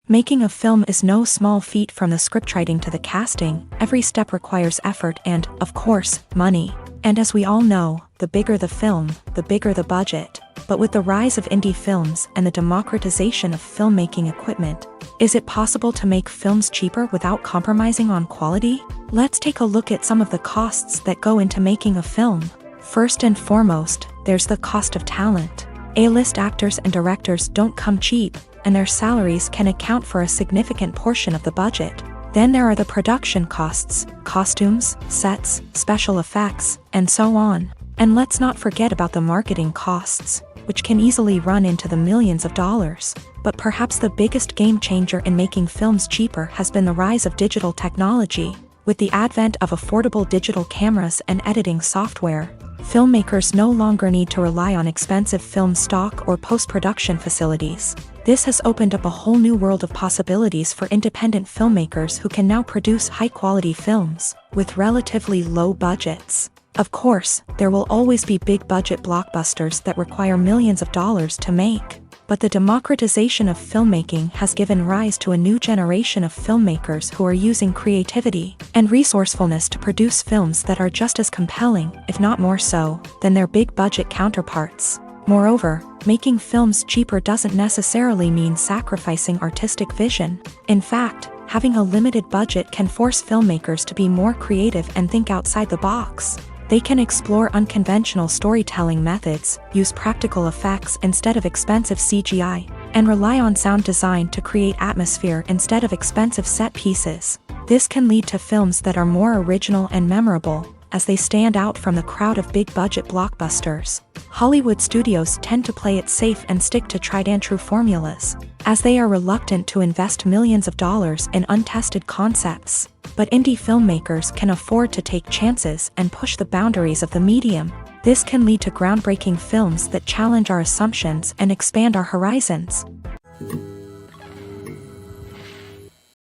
Making a film is no small feat. From the scriptwriting to the casting, every step requires effort and, of course, money. And as we all know, the bigger the film, the bigger the budget. But with the rise of indie films and the democratization of filmmaking equipment, is it possible to make films cheaper without compromising on quality? Let's take a look at some of the costs that go into making a film. First and foremost, there's the cost of talent. A-list actors and directors don't come cheap, and their salaries can account for a significant portion of the budget. Then there are the production costs, costumes, sets, special effects, and so on. And let's not forget about the marketing costs, which can easily run into the millions of dollars. But perhaps the biggest game changer in making films cheaper has been the rise of digital technology. With the advent of affordable digital cameras and editing software, filmmakers no longer need to rely on expensive film stock or post-production facilities. This has opened up a whole new world of possibilities for independent filmmakers who can now produce high-quality films with relatively low budgets. Of course, there will always be big-budget blockbusters that require millions of dollars to make. But the democratization of filmmaking has given rise to a new generation of filmmakers who are using creativity and resourcefulness to produce films that are just as compelling, if not more so, than their big-budget counterparts. Moreover, making films cheaper doesn't necessarily mean sacrificing artistic vision. In fact, having a limited budget can force filmmakers to be more creative and think outside the box. They can explore unconventional storytelling methods, use practical effects instead of expensive CGI, and rely on sound design to create atmosphere instead of expensive set pieces. This can lead to films that are more original and memorable, as they stand out from the crowd of big-budget blockbusters. Hollywood studios tend to play it safe and stick to tried-and-true formulas, as they are reluctant to invest millions of dollars in untested concepts. But indie filmmakers can afford to take chances and push the boundaries of the medium. This can lead to groundbreaking films that challenge our assumptions and expand our horizons.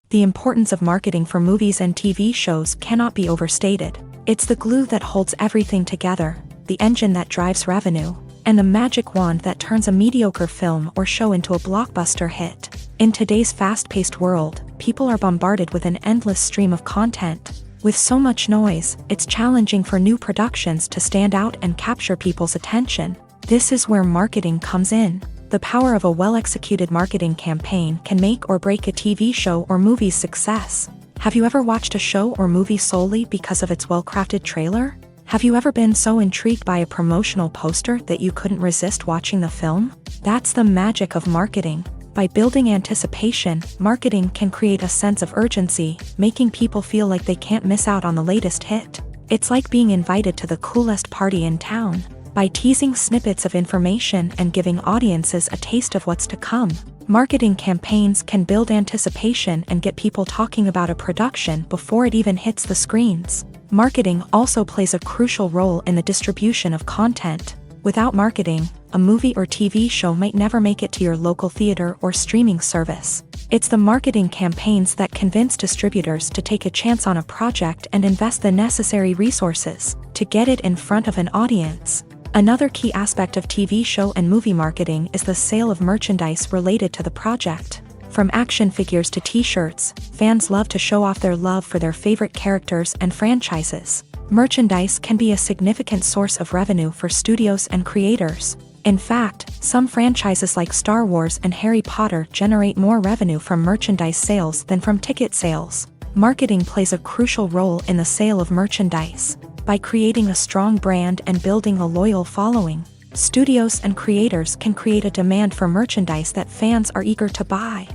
The importance of marketing for movies and TV shows cannot be overstated. It's the glue that holds everything together, the engine that drives revenue, and the magic wand that turns a mediocre film or show into a blockbuster hit. In today's fast-paced world, people are bombarded with an endless stream of content. With so much noise, it's challenging for new productions to stand out and capture people's attention. This is where marketing comes in. The power of a well-executed marketing campaign can make or break a TV show or movie's success. Have you ever watched a show or movie solely because of its well-crafted trailer? Have you ever been so intrigued by a promotional poster that you couldn't resist watching the film? That's the magic of marketing. By building anticipation, marketing can create a sense of urgency, making people feel like they can't miss out on the latest hit. It's like being invited to the coolest party in town. By teasing snippets of information and giving audiences a taste of what's to come, marketing campaigns can build anticipation and get people talking about a production before it even hits the screens. Marketing also plays a crucial role in the distribution of content. Without marketing, a movie or TV show might never make it to your local theater or streaming service. It's the marketing campaigns that convince distributors to take a chance on a project and invest the necessary resources to get it in front of an audience. Another key aspect of TV show and movie marketing is the sale of merchandise related to the project. From action figures to t-shirts, fans love to show off their love for their favorite characters and franchises. Merchandise can be a significant source of revenue for studios and creators. In fact, some franchises like Star Wars and Harry Potter generate more revenue from merchandise sales than from ticket sales. Marketing plays a crucial role in the sale of merchandise. By creating a strong brand and building a loyal following, studios and creators can create a demand for merchandise that fans are eager to buy.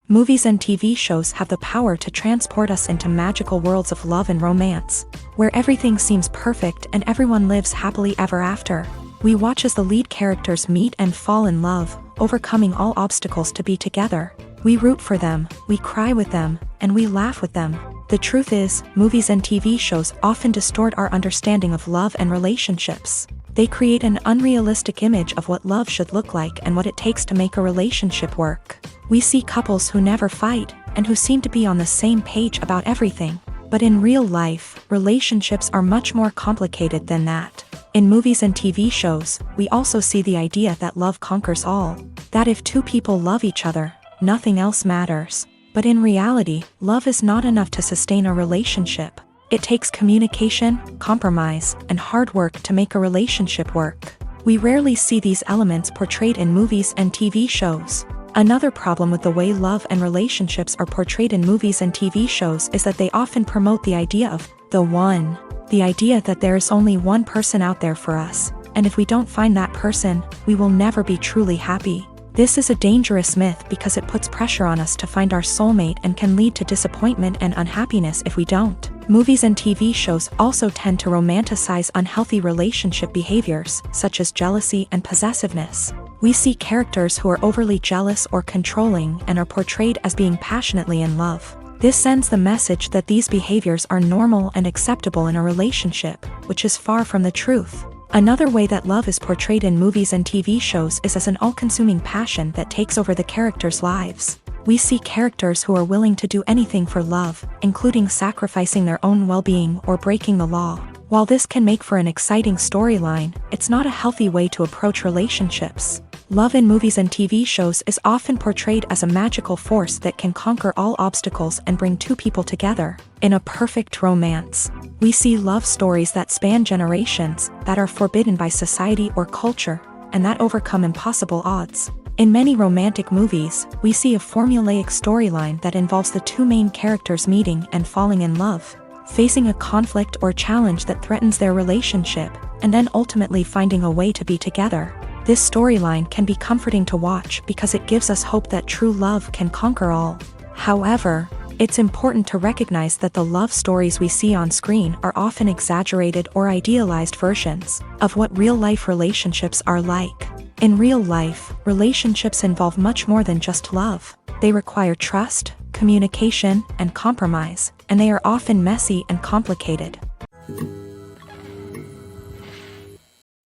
Movies and TV shows have the power to transport us into magical worlds of love and romance, where everything seems perfect and everyone lives happily ever after. We watch as the lead characters meet and fall in love, overcoming all obstacles to be together. We root for them, we cry with them, and we laugh with them. The truth is, movies and TV shows often distort our understanding of love and relationships. They create an unrealistic image of what love should look like and what it takes to make a relationship work. We see couples who never fight, and who seem to be on the same page about everything. But in real life, relationships are much more complicated than that. In movies and TV shows, we also see the idea that love conquers all. That if two people love each other, nothing else matters. But in reality, love is not enough to sustain a relationship. It takes communication, compromise, and hard work to make a relationship work. We rarely see these elements portrayed in movies and TV shows. Another problem with the way love and relationships are portrayed in movies and TV shows is that they often promote the idea of the one. The idea that there is only one person out there for us, and if we don't find that person, we will never be truly happy. This is a dangerous myth because it puts pressure on us to find our soulmate and can lead to disappointment and unhappiness if we don't. Movies and TV shows also tend to romanticize unhealthy relationship behaviors, such as jealousy and possessiveness. We see characters who are overly jealous or controlling and are portrayed as being passionately in love. This sends the message that these behaviors are normal and acceptable in a relationship, which is far from the truth. Another way that love is portrayed in movies and TV shows is as an all-consuming passion that takes over the characters' lives. We see characters who are willing to do anything for love, including sacrificing their own well-being or breaking the law. While this can make for an exciting storyline, it's not a healthy way to approach relationships. Love in movies and TV shows is often portrayed as a magical force that can conquer all obstacles and bring two people together. In a perfect romance, we see love stories that span generations, that are forbidden by society or culture, and that overcome impossible odds. In many romantic movies, we see a formulaic storyline that involves the two main characters meeting and falling in love, facing a conflict or challenge that threatens their relationship, and then ultimately finding a way to be together. This storyline can be comforting to watch because it gives us hope that true love can conquer all. However, it's important to recognize that the love stories we see on screen are often exaggerated or idealized versions of what real-life relationships are like. In real life, relationships involve much more than just love. They require trust, communication, and compromise, and they are often messy and complicated.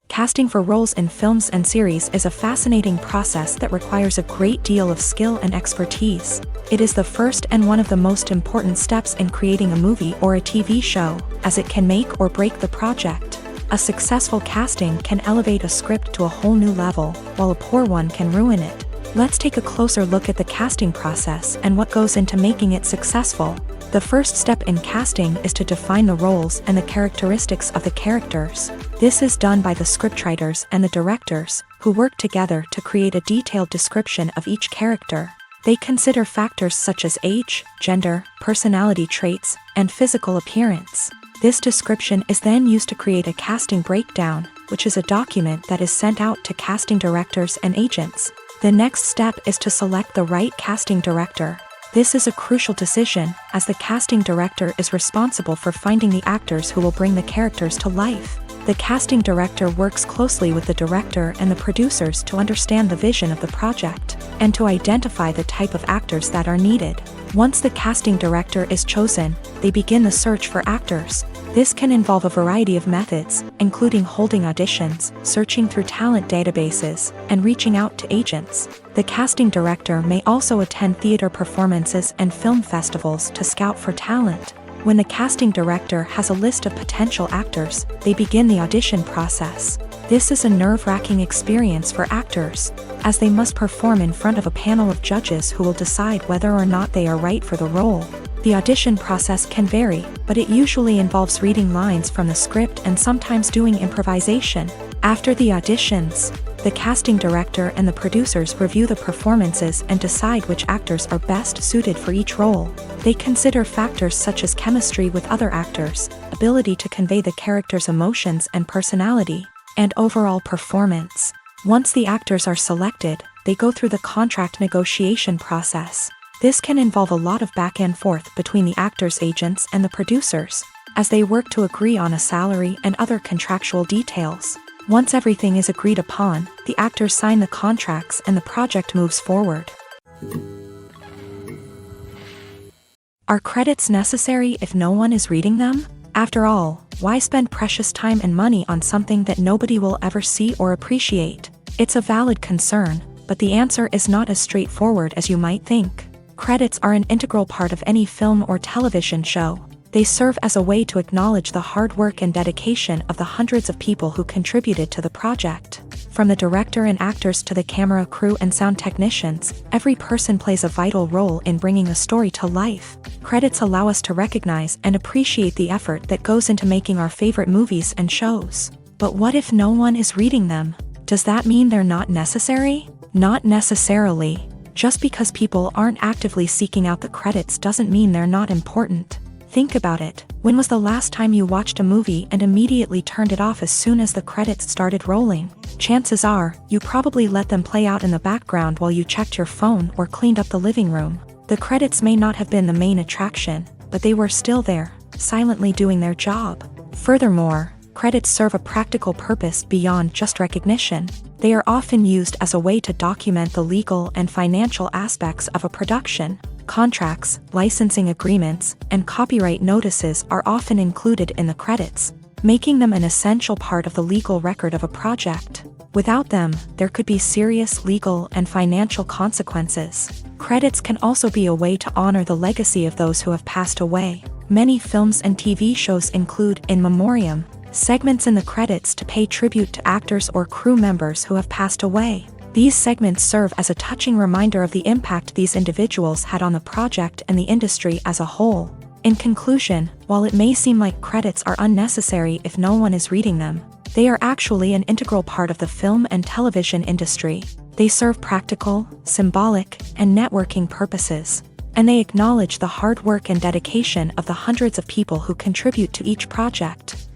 Casting for roles in films and series is a fascinating process that requires a great deal of skill and expertise. It is the first and one of the most important steps in creating a movie or a TV show, as it can make or break the project. A successful casting can elevate a script to a whole new level, while a poor one can ruin it. Let's take a closer look at the casting process and what goes into making it successful. The first step in casting is to define the roles and the characteristics of the characters. This is done by the scriptwriters and the directors, who work together to create a detailed description of each character. They consider factors such as age, gender, personality traits, and physical appearance. This description is then used to create a casting breakdown, which is a document that is sent out to casting directors and agents. The next step is to select the right casting director. This is a crucial decision, as the casting director is responsible for finding the actors who will bring the characters to life. The casting director works closely with the director and the producers to understand the vision of the project, and to identify the type of actors that are needed. Once the casting director is chosen, they begin the search for actors. This can involve a variety of methods, including holding auditions, searching through talent databases, and reaching out to agents. The casting director may also attend theater performances and film festivals to scout for talent. When the casting director has a list of potential actors, they begin the audition process. This is a nerve-wracking experience for actors, as they must perform in front of a panel of judges who will decide whether or not they are right for the role. The audition process can vary, but it usually involves reading lines from the script and sometimes doing improvisation. After the auditions, the casting director and the producers review the performances and decide which actors are best suited for each role. They consider factors such as chemistry with other actors, ability to convey the character's emotions and personality, and overall performance. Once the actors are selected, they go through the contract negotiation process. This can involve a lot of back and forth between the actors' agents and the producers, as they work to agree on a salary and other contractual details. Once everything is agreed upon, the actors sign the contracts and the project moves forward. Are credits necessary if no one is reading them? After all, why spend precious time and money on something that nobody will ever see or appreciate? It's a valid concern, but the answer is not as straightforward as you might think. Credits are an integral part of any film or television show. They serve as a way to acknowledge the hard work and dedication of the hundreds of people who contributed to the project. From the director and actors to the camera crew and sound technicians, every person plays a vital role in bringing a story to life. Credits allow us to recognize and appreciate the effort that goes into making our favorite movies and shows. But what if no one is reading them? Does that mean they're not necessary? Not necessarily. Just because people aren't actively seeking out the credits doesn't mean they're not important. Think about it. When was the last time you watched a movie and immediately turned it off as soon as the credits started rolling? Chances are, you probably let them play out in the background while you checked your phone or cleaned up the living room. The credits may not have been the main attraction, but they were still there, silently doing their job. Furthermore, credits serve a practical purpose beyond just recognition. They are often used as a way to document the legal and financial aspects of a production. Contracts, licensing agreements, and copyright notices are often included in the credits, making them an essential part of the legal record of a project. Without them, there could be serious legal and financial consequences. Credits can also be a way to honor the legacy of those who have passed away. Many films and TV shows include in memoriam segments in the credits to pay tribute to actors or crew members who have passed away. These segments serve as a touching reminder of the impact these individuals had on the project and the industry as a whole. In conclusion, while it may seem like credits are unnecessary if no one is reading them, they are actually an integral part of the film and television industry. They serve practical, symbolic, and networking purposes, and they acknowledge the hard work and dedication of the hundreds of people who contribute to each project.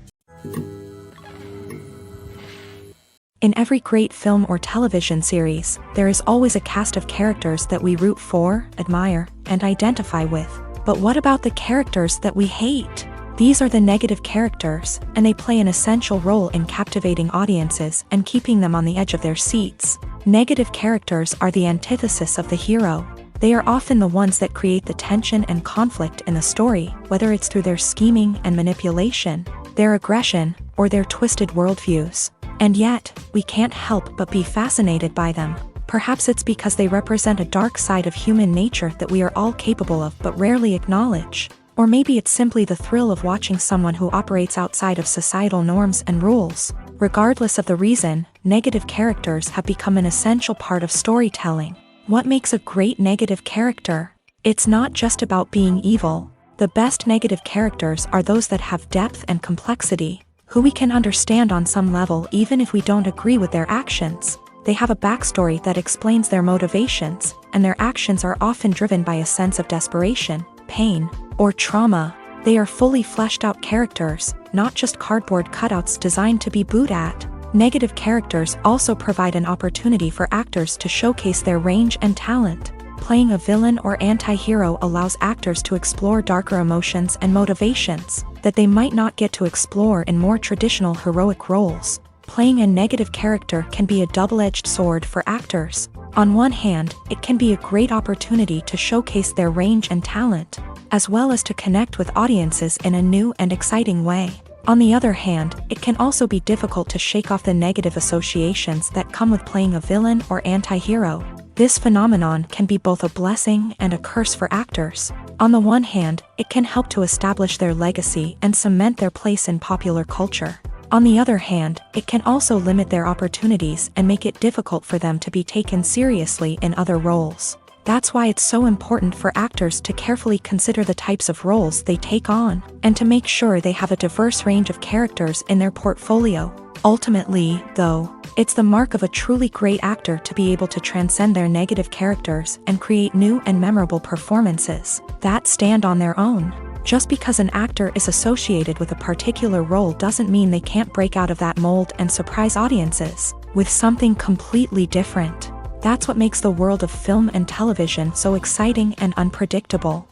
In every great film or television series, there is always a cast of characters that we root for, admire, and identify with. But what about the characters that we hate? These are the negative characters, and they play an essential role in captivating audiences and keeping them on the edge of their seats. Negative characters are the antithesis of the hero. They are often the ones that create the tension and conflict in the story, whether it's through their scheming and manipulation, their aggression, or their twisted worldviews. And yet, we can't help but be fascinated by them. Perhaps it's because they represent a dark side of human nature that we are all capable of but rarely acknowledge. Or maybe it's simply the thrill of watching someone who operates outside of societal norms and rules. Regardless of the reason, negative characters have become an essential part of storytelling. What makes a great negative character? It's not just about being evil. The best negative characters are those that have depth and complexity, who we can understand on some level even if we don't agree with their actions. They have a backstory that explains their motivations, and their actions are often driven by a sense of desperation, pain, or trauma. They are fully fleshed out characters, not just cardboard cutouts designed to be booed at. Negative characters also provide an opportunity for actors to showcase their range and talent. Playing a villain or anti-hero allows actors to explore darker emotions and motivations that they might not get to explore in more traditional heroic roles. Playing a negative character can be a double-edged sword for actors. On one hand, it can be a great opportunity to showcase their range and talent, as well as to connect with audiences in a new and exciting way. On the other hand, it can also be difficult to shake off the negative associations that come with playing a villain or anti-hero. This phenomenon can be both a blessing and a curse for actors. On the one hand, it can help to establish their legacy and cement their place in popular culture. On the other hand, it can also limit their opportunities and make it difficult for them to be taken seriously in other roles. That's why it's so important for actors to carefully consider the types of roles they take on, and to make sure they have a diverse range of characters in their portfolio. Ultimately, though, it's the mark of a truly great actor to be able to transcend their negative characters and create new and memorable performances that stand on their own. Just because an actor is associated with a particular role doesn't mean they can't break out of that mold and surprise audiences with something completely different. That's what makes the world of film and television so exciting and unpredictable.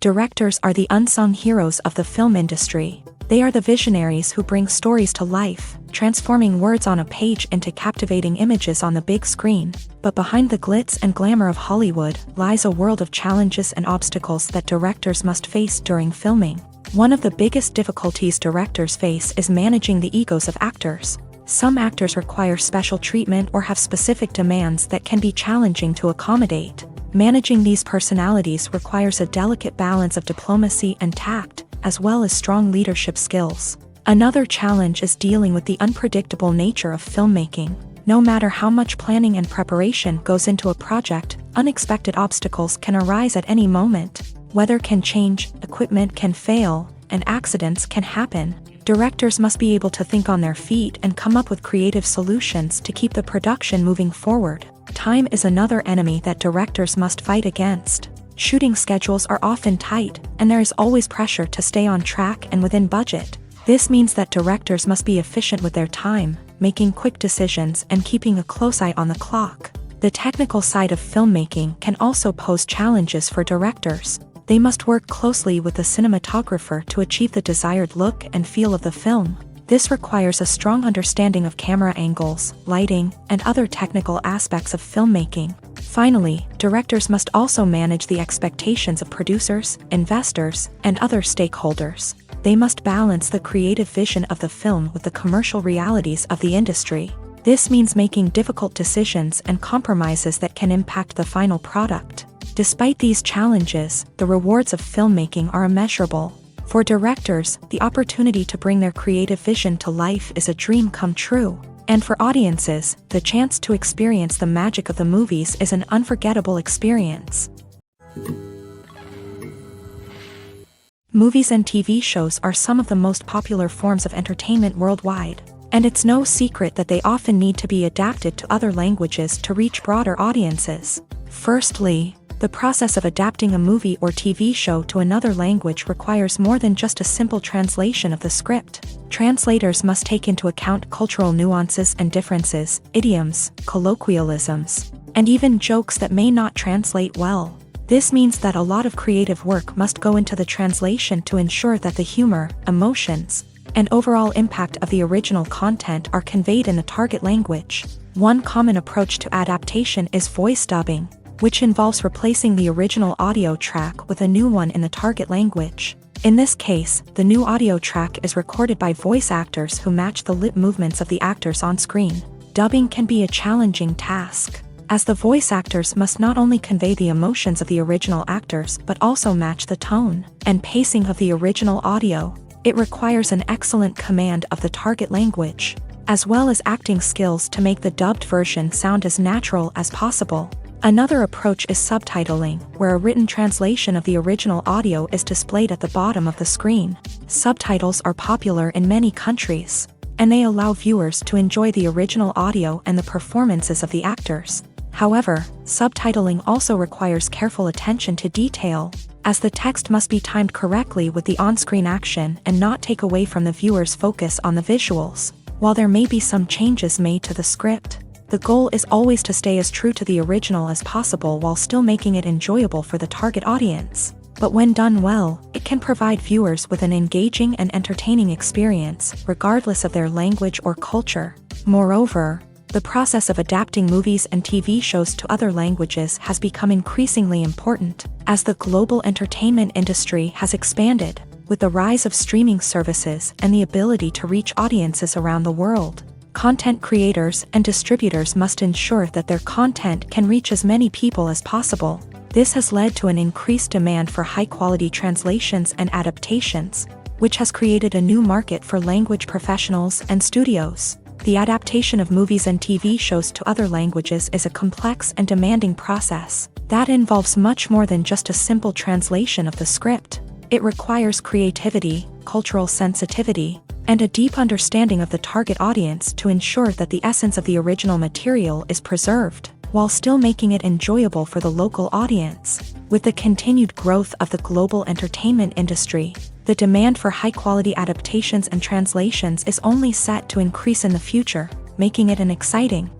Directors are the unsung heroes of the film industry. They are the visionaries who bring stories to life, transforming words on a page into captivating images on the big screen. But behind the glitz and glamour of Hollywood lies a world of challenges and obstacles that directors must face during filming. One of the biggest difficulties directors face is managing the egos of actors. Some actors require special treatment or have specific demands that can be challenging to accommodate. Managing these personalities requires a delicate balance of diplomacy and tact, as well as strong leadership skills. Another challenge is dealing with the unpredictable nature of filmmaking. No matter how much planning and preparation goes into a project, unexpected obstacles can arise at any moment. Weather can change, equipment can fail, and accidents can happen. Directors must be able to think on their feet and come up with creative solutions to keep the production moving forward. Time is another enemy that directors must fight against. Shooting schedules are often tight, and there is always pressure to stay on track and within budget. This means that directors must be efficient with their time, making quick decisions and keeping a close eye on the clock. The technical side of filmmaking can also pose challenges for directors. They must work closely with the cinematographer to achieve the desired look and feel of the film. This requires a strong understanding of camera angles, lighting, and other technical aspects of filmmaking. Finally, directors must also manage the expectations of producers, investors, and other stakeholders. They must balance the creative vision of the film with the commercial realities of the industry. This means making difficult decisions and compromises that can impact the final product. Despite these challenges, the rewards of filmmaking are immeasurable. For directors, the opportunity to bring their creative vision to life is a dream come true. And for audiences, the chance to experience the magic of the movies is an unforgettable experience. Movies and TV shows are some of the most popular forms of entertainment worldwide, and it's no secret that they often need to be adapted to other languages to reach broader audiences. Firstly, the process of adapting a movie or TV show to another language requires more than just a simple translation of the script. Translators must take into account cultural nuances and differences, idioms, colloquialisms, and even jokes that may not translate well. This means that a lot of creative work must go into the translation to ensure that the humor, emotions, and overall impact of the original content are conveyed in the target language. One common approach to adaptation is voice dubbing, which involves replacing the original audio track with a new one in the target language. In this case, the new audio track is recorded by voice actors who match the lip movements of the actors on screen. Dubbing can be a challenging task, as the voice actors must not only convey the emotions of the original actors but also match the tone and pacing of the original audio. It requires an excellent command of the target language, as well as acting skills to make the dubbed version sound as natural as possible. Another approach is subtitling, where a written translation of the original audio is displayed at the bottom of the screen. Subtitles are popular in many countries, and they allow viewers to enjoy the original audio and the performances of the actors. However, subtitling also requires careful attention to detail, as the text must be timed correctly with the on-screen action and not take away from the viewer's focus on the visuals. While there may be some changes made to the script, the goal is always to stay as true to the original as possible while still making it enjoyable for the target audience. But when done well, it can provide viewers with an engaging and entertaining experience, regardless of their language or culture. Moreover, the process of adapting movies and TV shows to other languages has become increasingly important, as the global entertainment industry has expanded, with the rise of streaming services and the ability to reach audiences around the world. Content creators and distributors must ensure that their content can reach as many people as possible. This has led to an increased demand for high-quality translations and adaptations, which has created a new market for language professionals and studios. The adaptation of movies and TV shows to other languages is a complex and demanding process that involves much more than just a simple translation of the script. It requires creativity, cultural sensitivity, and a deep understanding of the target audience to ensure that the essence of the original material is preserved, while still making it enjoyable for the local audience. With the continued growth of the global entertainment industry, the demand for high-quality adaptations and translations is only set to increase in the future, making it an exciting.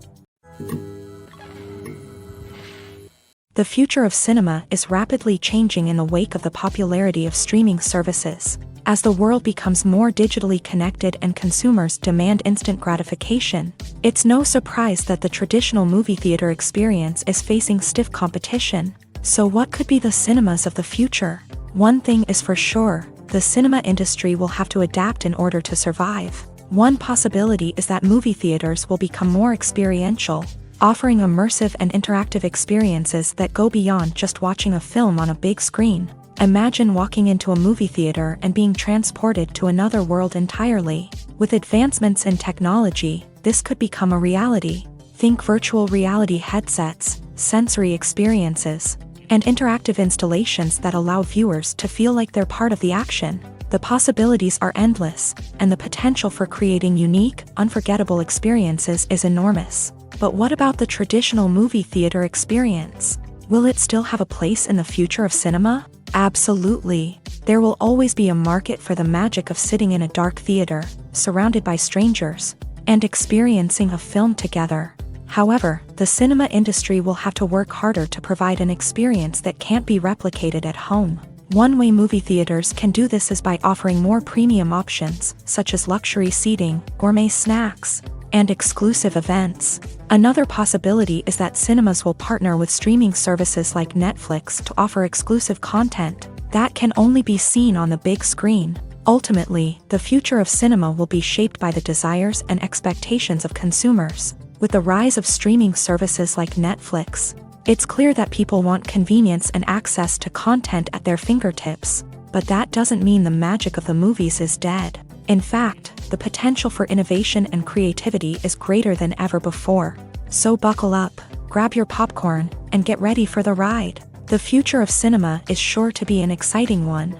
The future of cinema is rapidly changing in the wake of the popularity of streaming services. As the world becomes more digitally connected and consumers demand instant gratification, it's no surprise that the traditional movie theater experience is facing stiff competition. So what could be the cinemas of the future? One thing is for sure, the cinema industry will have to adapt in order to survive. One possibility is that movie theaters will become more experiential, offering immersive and interactive experiences that go beyond just watching a film on a big screen. Imagine walking into a movie theater and being transported to another world entirely. With advancements in technology, this could become a reality. Think virtual reality headsets, sensory experiences, and interactive installations that allow viewers to feel like they're part of the action. The possibilities are endless, and the potential for creating unique, unforgettable experiences is enormous. But what about the traditional movie theater experience? Will it still have a place in the future of cinema? Absolutely. There will always be a market for the magic of sitting in a dark theater, surrounded by strangers, and experiencing a film together. However, the cinema industry will have to work harder to provide an experience that can't be replicated at home. One way movie theaters can do this is by offering more premium options, such as luxury seating, gourmet snacks, and exclusive events. Another possibility is that cinemas will partner with streaming services like Netflix to offer exclusive content that can only be seen on the big screen. Ultimately, the future of cinema will be shaped by the desires and expectations of consumers. With the rise of streaming services like Netflix, it's clear that people want convenience and access to content at their fingertips. But that doesn't mean the magic of the movies is dead. In fact, the potential for innovation and creativity is greater than ever before. So buckle up, grab your popcorn, and get ready for the ride. The future of cinema is sure to be an exciting one.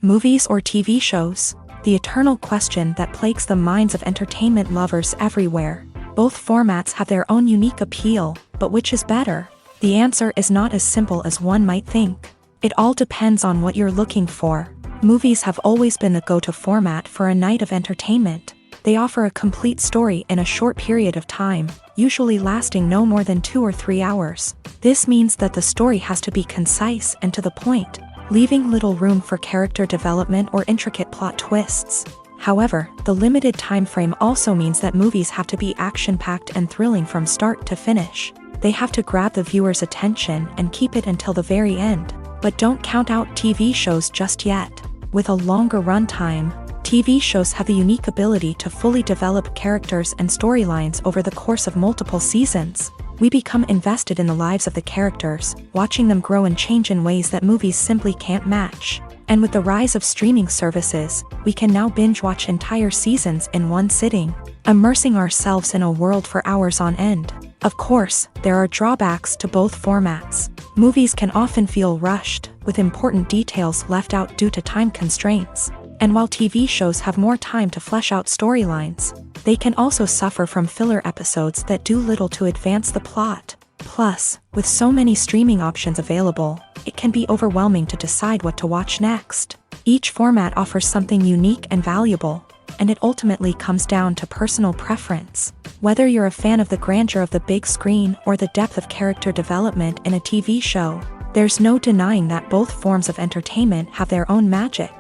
Movies or TV shows? The eternal question that plagues the minds of entertainment lovers everywhere. Both formats have their own unique appeal, but which is better? The answer is not as simple as one might think. It all depends on what you're looking for. Movies have always been the go-to format for a night of entertainment. They offer a complete story in a short period of time, usually lasting no more than 2 or 3 hours. This means that the story has to be concise and to the point, leaving little room for character development or intricate plot twists. However, the limited time frame also means that movies have to be action-packed and thrilling from start to finish. They have to grab the viewer's attention and keep it until the very end. But don't count out TV shows just yet. With a longer runtime, TV shows have the unique ability to fully develop characters and storylines over the course of multiple seasons. We become invested in the lives of the characters, watching them grow and change in ways that movies simply can't match. And with the rise of streaming services, we can now binge-watch entire seasons in one sitting, immersing ourselves in a world for hours on end. Of course, there are drawbacks to both formats. Movies can often feel rushed, with important details left out due to time constraints. And while TV shows have more time to flesh out storylines, they can also suffer from filler episodes that do little to advance the plot. Plus, with so many streaming options available, it can be overwhelming to decide what to watch next. Each format offers something unique and valuable, and it ultimately comes down to personal preference. Whether you're a fan of the grandeur of the big screen or the depth of character development in a TV show, there's no denying that both forms of entertainment have their own magic.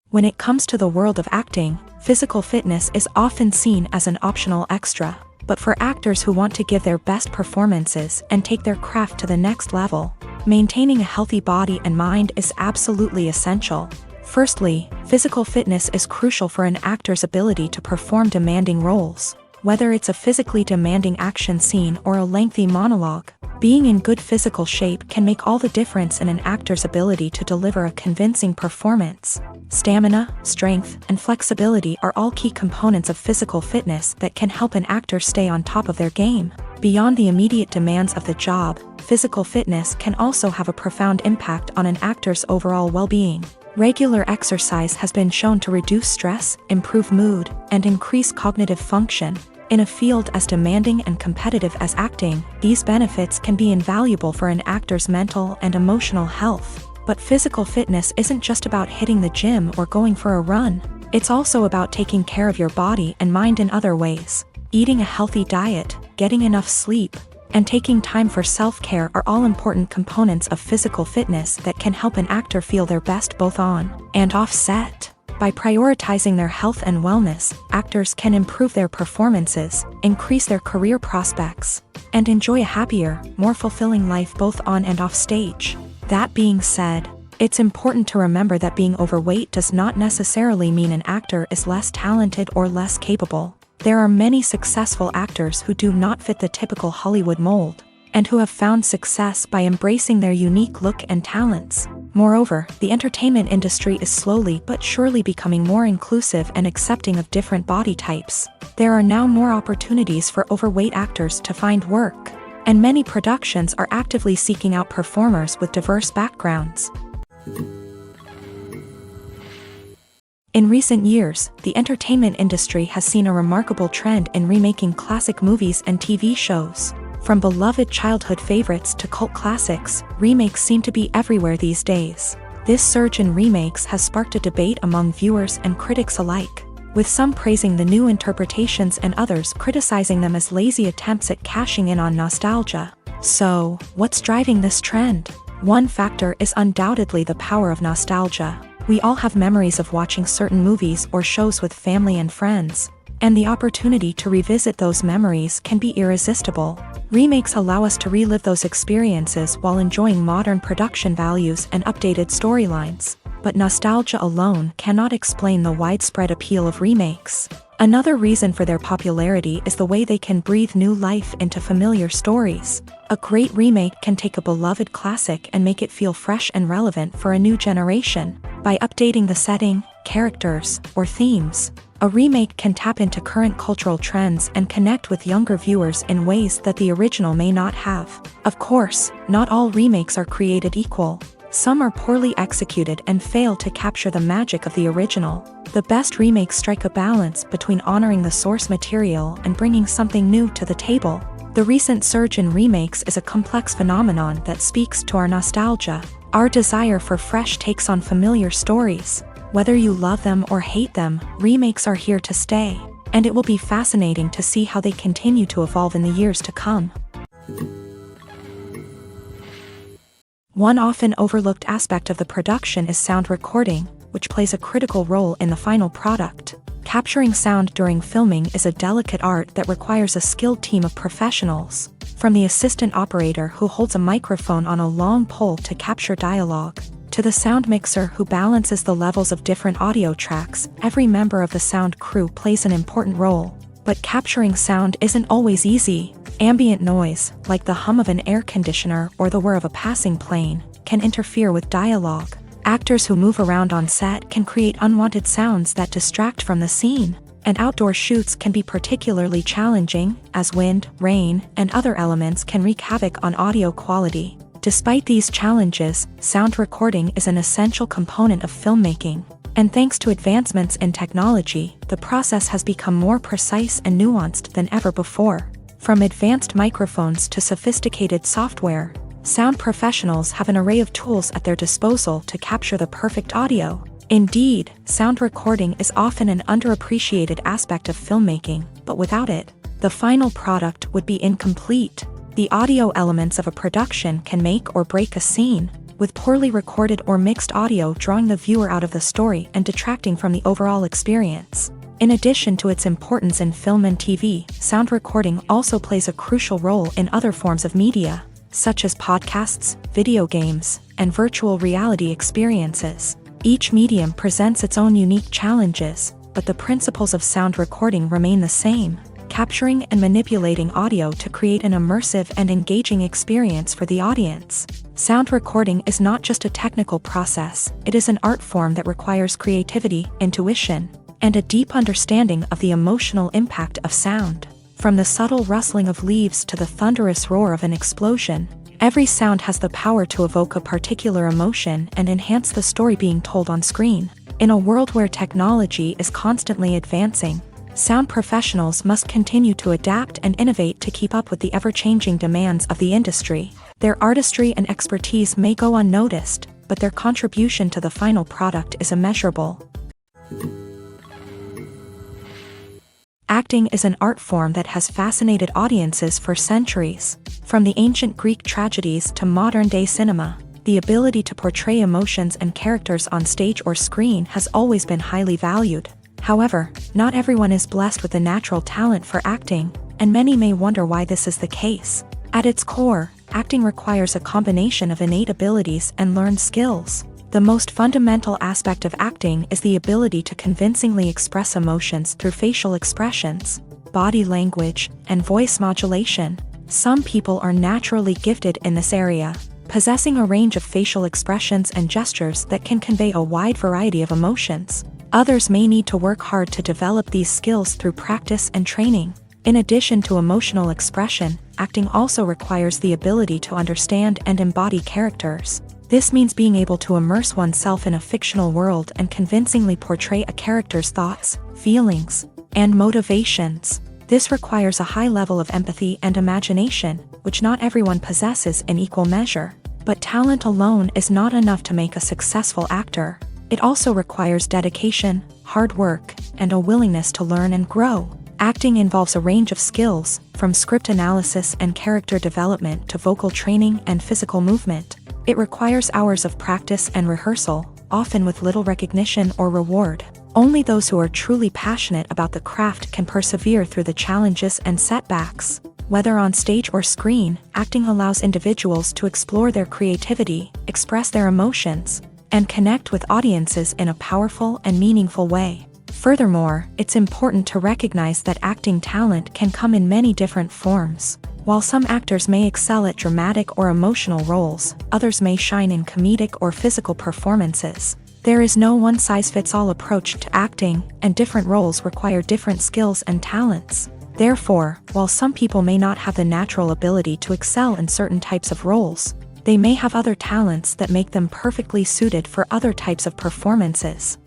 When it comes to the world of acting, physical fitness is often seen as an optional extra. But for actors who want to give their best performances and take their craft to the next level, maintaining a healthy body and mind is absolutely essential. Firstly, physical fitness is crucial for an actor's ability to perform demanding roles. Whether it's a physically demanding action scene or a lengthy monologue, being in good physical shape can make all the difference in an actor's ability to deliver a convincing performance. Stamina, strength, and flexibility are all key components of physical fitness that can help an actor stay on top of their game. Beyond the immediate demands of the job, physical fitness can also have a profound impact on an actor's overall well-being. Regular exercise has been shown to reduce stress, improve mood, and increase cognitive function. In a field as demanding and competitive as acting, these benefits can be invaluable for an actor's mental and emotional health. But physical fitness isn't just about hitting the gym or going for a run. It's also about taking care of your body and mind in other ways. Eating a healthy diet, getting enough sleep, and taking time for self-care are all important components of physical fitness that can help an actor feel their best both on and off set. By prioritizing their health and wellness, actors can improve their performances, increase their career prospects, and enjoy a happier, more fulfilling life both on and off stage. That being said, It's important to remember that being overweight does not necessarily mean an actor is less talented or less capable. There are many successful actors who do not fit the typical Hollywood mold, and who have found success by embracing their unique look and talents. Moreover, the entertainment industry is slowly but surely becoming more inclusive and accepting of different body types. There are now more opportunities for overweight actors to find work, and many productions are actively seeking out performers with diverse backgrounds. In recent years, the entertainment industry has seen a remarkable trend in remaking classic movies and TV shows. From beloved childhood favorites to cult classics, remakes seem to be everywhere these days. This surge in remakes has sparked a debate among viewers and critics alike, with some praising the new interpretations and others criticizing them as lazy attempts at cashing in on nostalgia. So, what's driving this trend? One factor is undoubtedly the power of nostalgia. We all have memories of watching certain movies or shows with family and friends, and the opportunity to revisit those memories can be irresistible. Remakes allow us to relive those experiences while enjoying modern production values and updated storylines. But nostalgia alone cannot explain the widespread appeal of remakes. Another reason for their popularity is the way they can breathe new life into familiar stories. A great remake can take a beloved classic and make it feel fresh and relevant for a new generation. By updating the setting, characters, or themes, a remake can tap into current cultural trends and connect with younger viewers in ways that the original may not have. Of course, not all remakes are created equal. Some are poorly executed and fail to capture the magic of the original. The best remakes strike a balance between honoring the source material and bringing something new to the table. The recent surge in remakes is a complex phenomenon that speaks to our nostalgia, our desire for fresh takes on familiar stories. Whether you love them or hate them, remakes are here to stay, and it will be fascinating to see how they continue to evolve in the years to come. One often overlooked aspect of the production is sound recording, which plays a critical role in the final product. Capturing sound during filming is a delicate art that requires a skilled team of professionals, from the assistant operator who holds a microphone on a long pole to capture dialogue, to the sound mixer who balances the levels of different audio tracks. Every member of the sound crew plays an important role. But capturing sound isn't always easy. Ambient noise, like the hum of an air conditioner or the whir of a passing plane, can interfere with dialogue. Actors who move around on set can create unwanted sounds that distract from the scene. And outdoor shoots can be particularly challenging, as wind, rain, and other elements can wreak havoc on audio quality. Despite these challenges, sound recording is an essential component of filmmaking. And thanks to advancements in technology, the process has become more precise and nuanced than ever before. From advanced microphones to sophisticated software, sound professionals have an array of tools at their disposal to capture the perfect audio. Indeed, sound recording is often an underappreciated aspect of filmmaking, but without it, the final product would be incomplete. The audio elements of a production can make or break a scene, with poorly recorded or mixed audio drawing the viewer out of the story and detracting from the overall experience. In addition to its importance in film and TV, sound recording also plays a crucial role in other forms of media, such as podcasts, video games, and virtual reality experiences. Each medium presents its own unique challenges, but the principles of sound recording remain the same: capturing and manipulating audio to create an immersive and engaging experience for the audience. Sound recording is not just a technical process, it is an art form that requires creativity, intuition, and a deep understanding of the emotional impact of sound. From the subtle rustling of leaves to the thunderous roar of an explosion, every sound has the power to evoke a particular emotion and enhance the story being told on screen. In a world where technology is constantly advancing, sound professionals must continue to adapt and innovate to keep up with the ever-changing demands of the industry. Their artistry and expertise may go unnoticed, but their contribution to the final product is immeasurable. Acting is an art form that has fascinated audiences for centuries. From the ancient Greek tragedies to modern-day cinema, the ability to portray emotions and characters on stage or screen has always been highly valued. However, not everyone is blessed with the natural talent for acting, and many may wonder why this is the case. At its core, acting requires a combination of innate abilities and learned skills. The most fundamental aspect of acting is the ability to convincingly express emotions through facial expressions, body language, and voice modulation. Some people are naturally gifted in this area, possessing a range of facial expressions and gestures that can convey a wide variety of emotions. Others may need to work hard to develop these skills through practice and training. In addition to emotional expression, acting also requires the ability to understand and embody characters. This means being able to immerse oneself in a fictional world and convincingly portray a character's thoughts, feelings, and motivations. This requires a high level of empathy and imagination, which not everyone possesses in equal measure. But talent alone is not enough to make a successful actor. It also requires dedication, hard work, and a willingness to learn and grow. Acting involves a range of skills, from script analysis and character development to vocal training and physical movement. It requires hours of practice and rehearsal, often with little recognition or reward. Only those who are truly passionate about the craft can persevere through the challenges and setbacks. Whether on stage or screen, acting allows individuals to explore their creativity, express their emotions, and connect with audiences in a powerful and meaningful way. Furthermore, it's important to recognize that acting talent can come in many different forms. While some actors may excel at dramatic or emotional roles, others may shine in comedic or physical performances. There is no one-size-fits-all approach to acting, and different roles require different skills and talents. Therefore, while some people may not have the natural ability to excel in certain types of roles, they may have other talents that make them perfectly suited for other types of performances.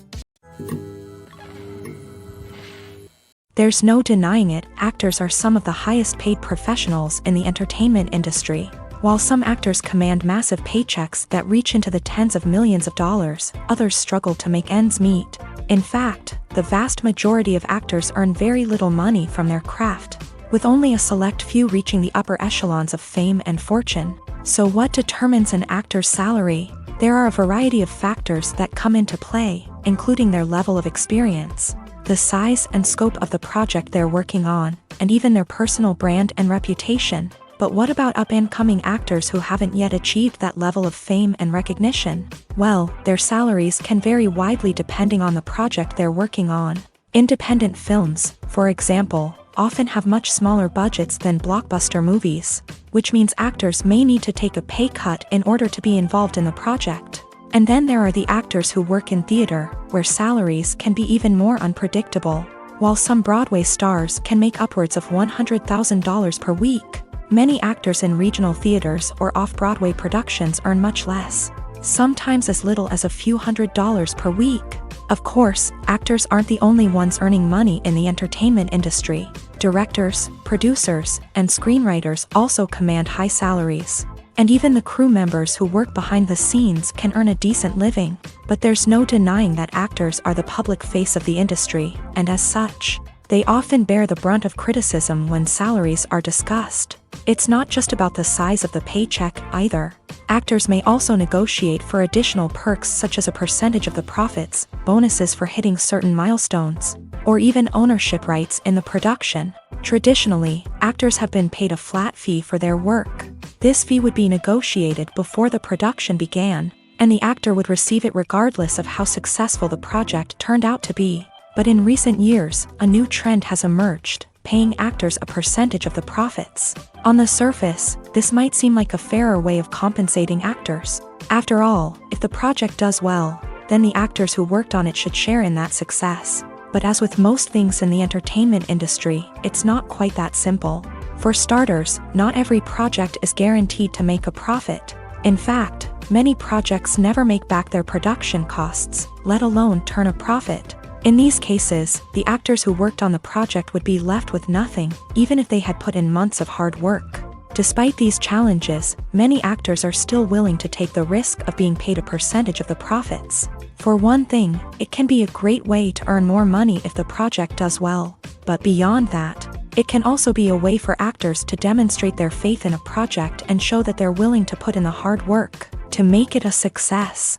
There's no denying it, actors are some of the highest paid professionals in the entertainment industry. While some actors command massive paychecks that reach into the tens of millions of dollars, others struggle to make ends meet. In fact, the vast majority of actors earn very little money from their craft, with only a select few reaching the upper echelons of fame and fortune. So what determines an actor's salary? There are a variety of factors that come into play, including their level of experience, the size and scope of the project they're working on, and even their personal brand and reputation. But what about up-and-coming actors who haven't yet achieved that level of fame and recognition? Well, their salaries can vary widely depending on the project they're working on. Independent films, for example, often have much smaller budgets than blockbuster movies, which means actors may need to take a pay cut in order to be involved in the project. And then there are the actors who work in theater, where salaries can be even more unpredictable. While some Broadway stars can make upwards of $100,000 per week, many actors in regional theaters or off-Broadway productions earn much less, sometimes as little as a few $100s per week. Of course, actors aren't the only ones earning money in the entertainment industry. Directors, producers, and screenwriters also command high salaries. And even the crew members who work behind the scenes can earn a decent living. But there's no denying that actors are the public face of the industry, and as such, they often bear the brunt of criticism when salaries are discussed. It's not just about the size of the paycheck, either. Actors may also negotiate for additional perks such as a percentage of the profits, bonuses for hitting certain milestones, or even ownership rights in the production. Traditionally, actors have been paid a flat fee for their work. This fee would be negotiated before the production began, and the actor would receive it regardless of how successful the project turned out to be. But in recent years, a new trend has emerged, paying actors a percentage of the profits. On the surface, this might seem like a fairer way of compensating actors. After all, if the project does well, then the actors who worked on it should share in that success. But as with most things in the entertainment industry, it's not quite that simple. For starters, not every project is guaranteed to make a profit. In fact, many projects never make back their production costs, let alone turn a profit. In these cases, the actors who worked on the project would be left with nothing, even if they had put in months of hard work. Despite these challenges, many actors are still willing to take the risk of being paid a percentage of the profits. For one thing, it can be a great way to earn more money if the project does well. But beyond that, it can also be a way for actors to demonstrate their faith in a project and show that they're willing to put in the hard work to make it a success.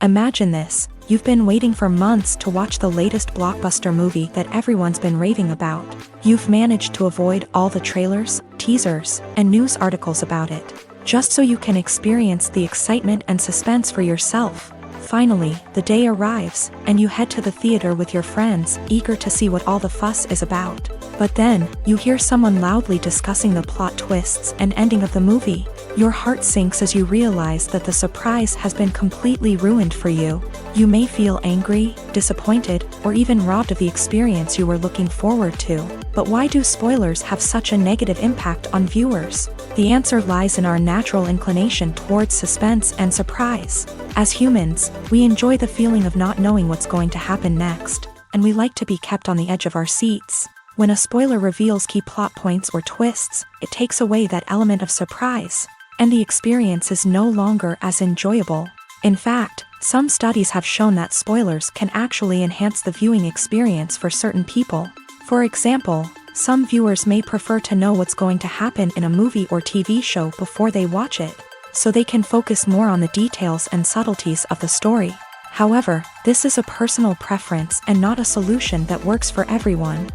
Imagine this, you've been waiting for months to watch the latest blockbuster movie that everyone's been raving about. You've managed to avoid all the trailers, teasers, and news articles about it. just so you can experience the excitement and suspense for yourself. Finally, the day arrives, and you head to the theater with your friends, eager to see what all the fuss is about. But then, you hear someone loudly discussing the plot twists and ending of the movie. Your heart sinks as you realize that the surprise has been completely ruined for you. You may feel angry, disappointed, or even robbed of the experience you were looking forward to. But why do spoilers have such a negative impact on viewers? The answer lies in our natural inclination towards suspense and surprise. As humans, we enjoy the feeling of not knowing what's going to happen next, and we like to be kept on the edge of our seats. When a spoiler reveals key plot points or twists, it takes away that element of surprise, and the experience is no longer as enjoyable. In fact, some studies have shown that spoilers can actually enhance the viewing experience for certain people. For example, some viewers may prefer to know what's going to happen in a movie or TV show before they watch it, so they can focus more on the details and subtleties of the story. However, this is a personal preference and not a solution that works for everyone.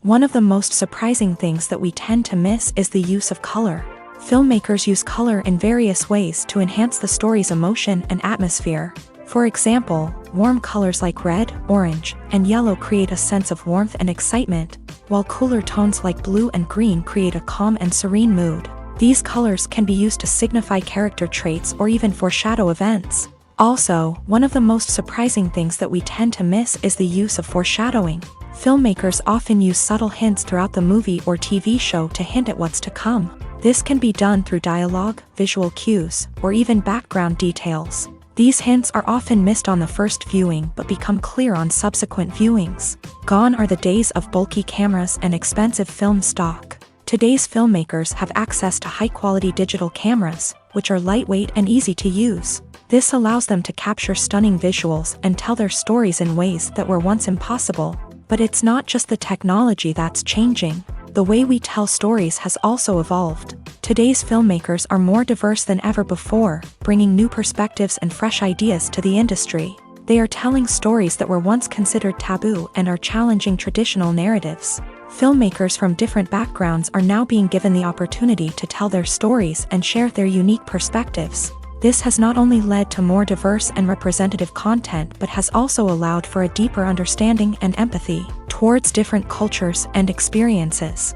One of the most surprising things that we tend to miss is the use of color. Filmmakers use color in various ways to enhance the story's emotion and atmosphere. For example, warm colors like red, orange, and yellow create a sense of warmth and excitement, while cooler tones like blue and green create a calm and serene mood. These colors can be used to signify character traits or even foreshadow events. Also, one of the most surprising things that we tend to miss is the use of foreshadowing. Filmmakers often use subtle hints throughout the movie or TV show to hint at what's to come. This can be done through dialogue, visual cues, or even background details. These hints are often missed on the first viewing but become clear on subsequent viewings. Gone are the days of bulky cameras and expensive film stock. Today's filmmakers have access to high-quality digital cameras, which are lightweight and easy to use. This allows them to capture stunning visuals and tell their stories in ways that were once impossible. But it's not just the technology that's changing. The way we tell stories has also evolved. Today's filmmakers are more diverse than ever before, bringing new perspectives and fresh ideas to the industry. They are telling stories that were once considered taboo and are challenging traditional narratives. Filmmakers from different backgrounds are now being given the opportunity to tell their stories and share their unique perspectives. This has not only led to more diverse and representative content but has also allowed for a deeper understanding and empathy towards different cultures and experiences.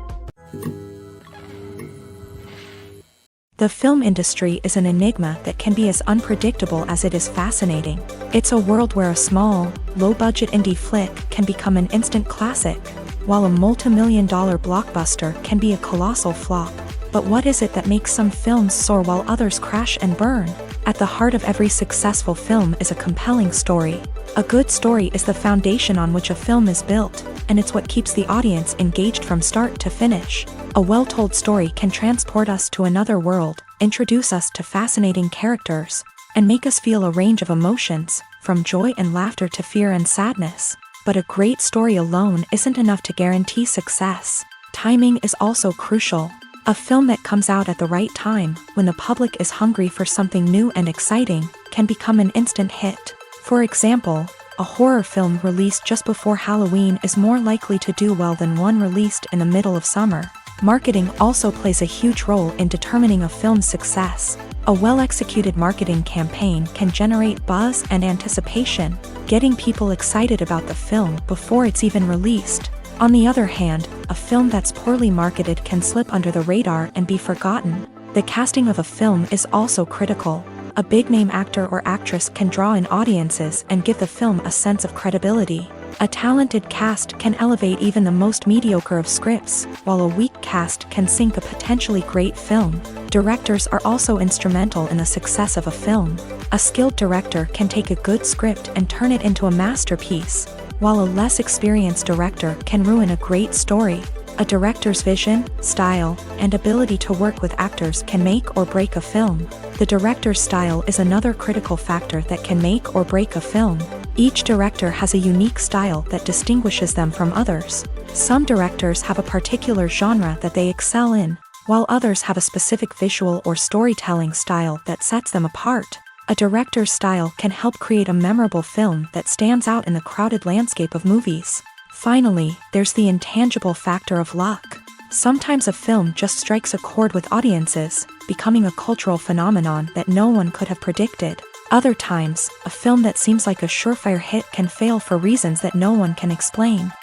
The film industry is an enigma that can be as unpredictable as it is fascinating. It's a world where a small, low-budget indie flick can become an instant classic, while a multi-million-dollar blockbuster can be a colossal flop. But what is it that makes some films soar while others crash and burn? At the heart of every successful film is a compelling story. A good story is the foundation on which a film is built, and it's what keeps the audience engaged from start to finish. A well-told story can transport us to another world, introduce us to fascinating characters, and make us feel a range of emotions, from joy and laughter to fear and sadness. But a great story alone isn't enough to guarantee success. Timing is also crucial. A film that comes out at the right time, when the public is hungry for something new and exciting, can become an instant hit. For example, a horror film released just before Halloween is more likely to do well than one released in the middle of summer. Marketing also plays a huge role in determining a film's success. A well-executed marketing campaign can generate buzz and anticipation, getting people excited about the film before it's even released. On the other hand, a film that's poorly marketed can slip under the radar and be forgotten. The casting of a film is also critical. A big-name actor or actress can draw in audiences and give the film a sense of credibility. A talented cast can elevate even the most mediocre of scripts, while a weak cast can sink a potentially great film. Directors are also instrumental in the success of a film. A skilled director can take a good script and turn it into a masterpiece, while a less experienced director can ruin a great story. A director's vision, style, and ability to work with actors can make or break a film. The director's style is another critical factor that can make or break a film. Each director has a unique style that distinguishes them from others. Some directors have a particular genre that they excel in, while others have a specific visual or storytelling style that sets them apart. A director's style can help create a memorable film that stands out in the crowded landscape of movies. Finally, there's the intangible factor of luck. Sometimes a film just strikes a chord with audiences, becoming a cultural phenomenon that no one could have predicted. Other times, a film that seems like a surefire hit can fail for reasons that no one can explain.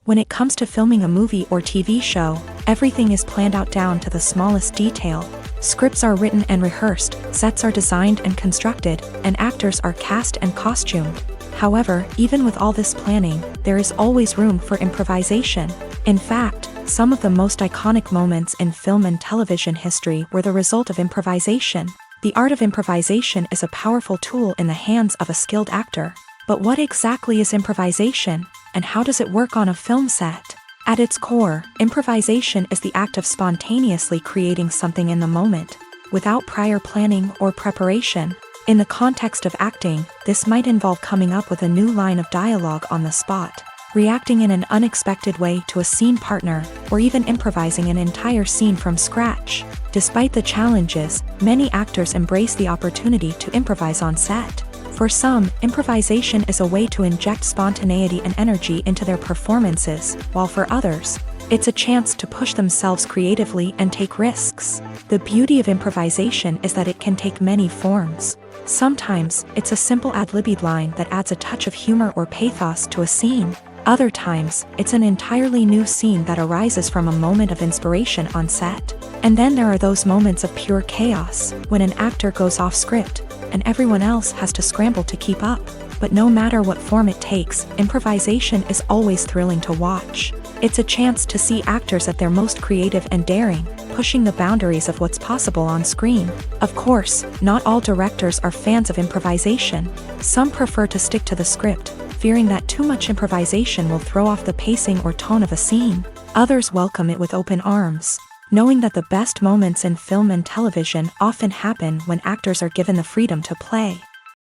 When it comes to filming a movie or TV show, everything is planned out down to the smallest detail. Scripts are written and rehearsed, sets are designed and constructed, and actors are cast and costumed. However, even with all this planning, there is always room for improvisation. In fact, some of the most iconic moments in film and television history were the result of improvisation. The art of improvisation is a powerful tool in the hands of a skilled actor. But what exactly is improvisation, and how does it work on a film set? At its core, improvisation is the act of spontaneously creating something in the moment, without prior planning or preparation. In the context of acting, this might involve coming up with a new line of dialogue on the spot, reacting in an unexpected way to a scene partner, or even improvising an entire scene from scratch. Despite the challenges, many actors embrace the opportunity to improvise on set. For some, improvisation is a way to inject spontaneity and energy into their performances, while for others, it's a chance to push themselves creatively and take risks. The beauty of improvisation is that it can take many forms. Sometimes, it's a simple ad-libbed line that adds a touch of humor or pathos to a scene. Other times, it's an entirely new scene that arises from a moment of inspiration on set. And then there are those moments of pure chaos, when an actor goes off script, and everyone else has to scramble to keep up. But no matter what form it takes, improvisation is always thrilling to watch. It's a chance to see actors at their most creative and daring, pushing the boundaries of what's possible on screen. Of course, not all directors are fans of improvisation. Some prefer to stick to the script, fearing that too much improvisation will throw off the pacing or tone of a scene. Others welcome it with open arms, knowing that the best moments in film and television often happen when actors are given the freedom to play.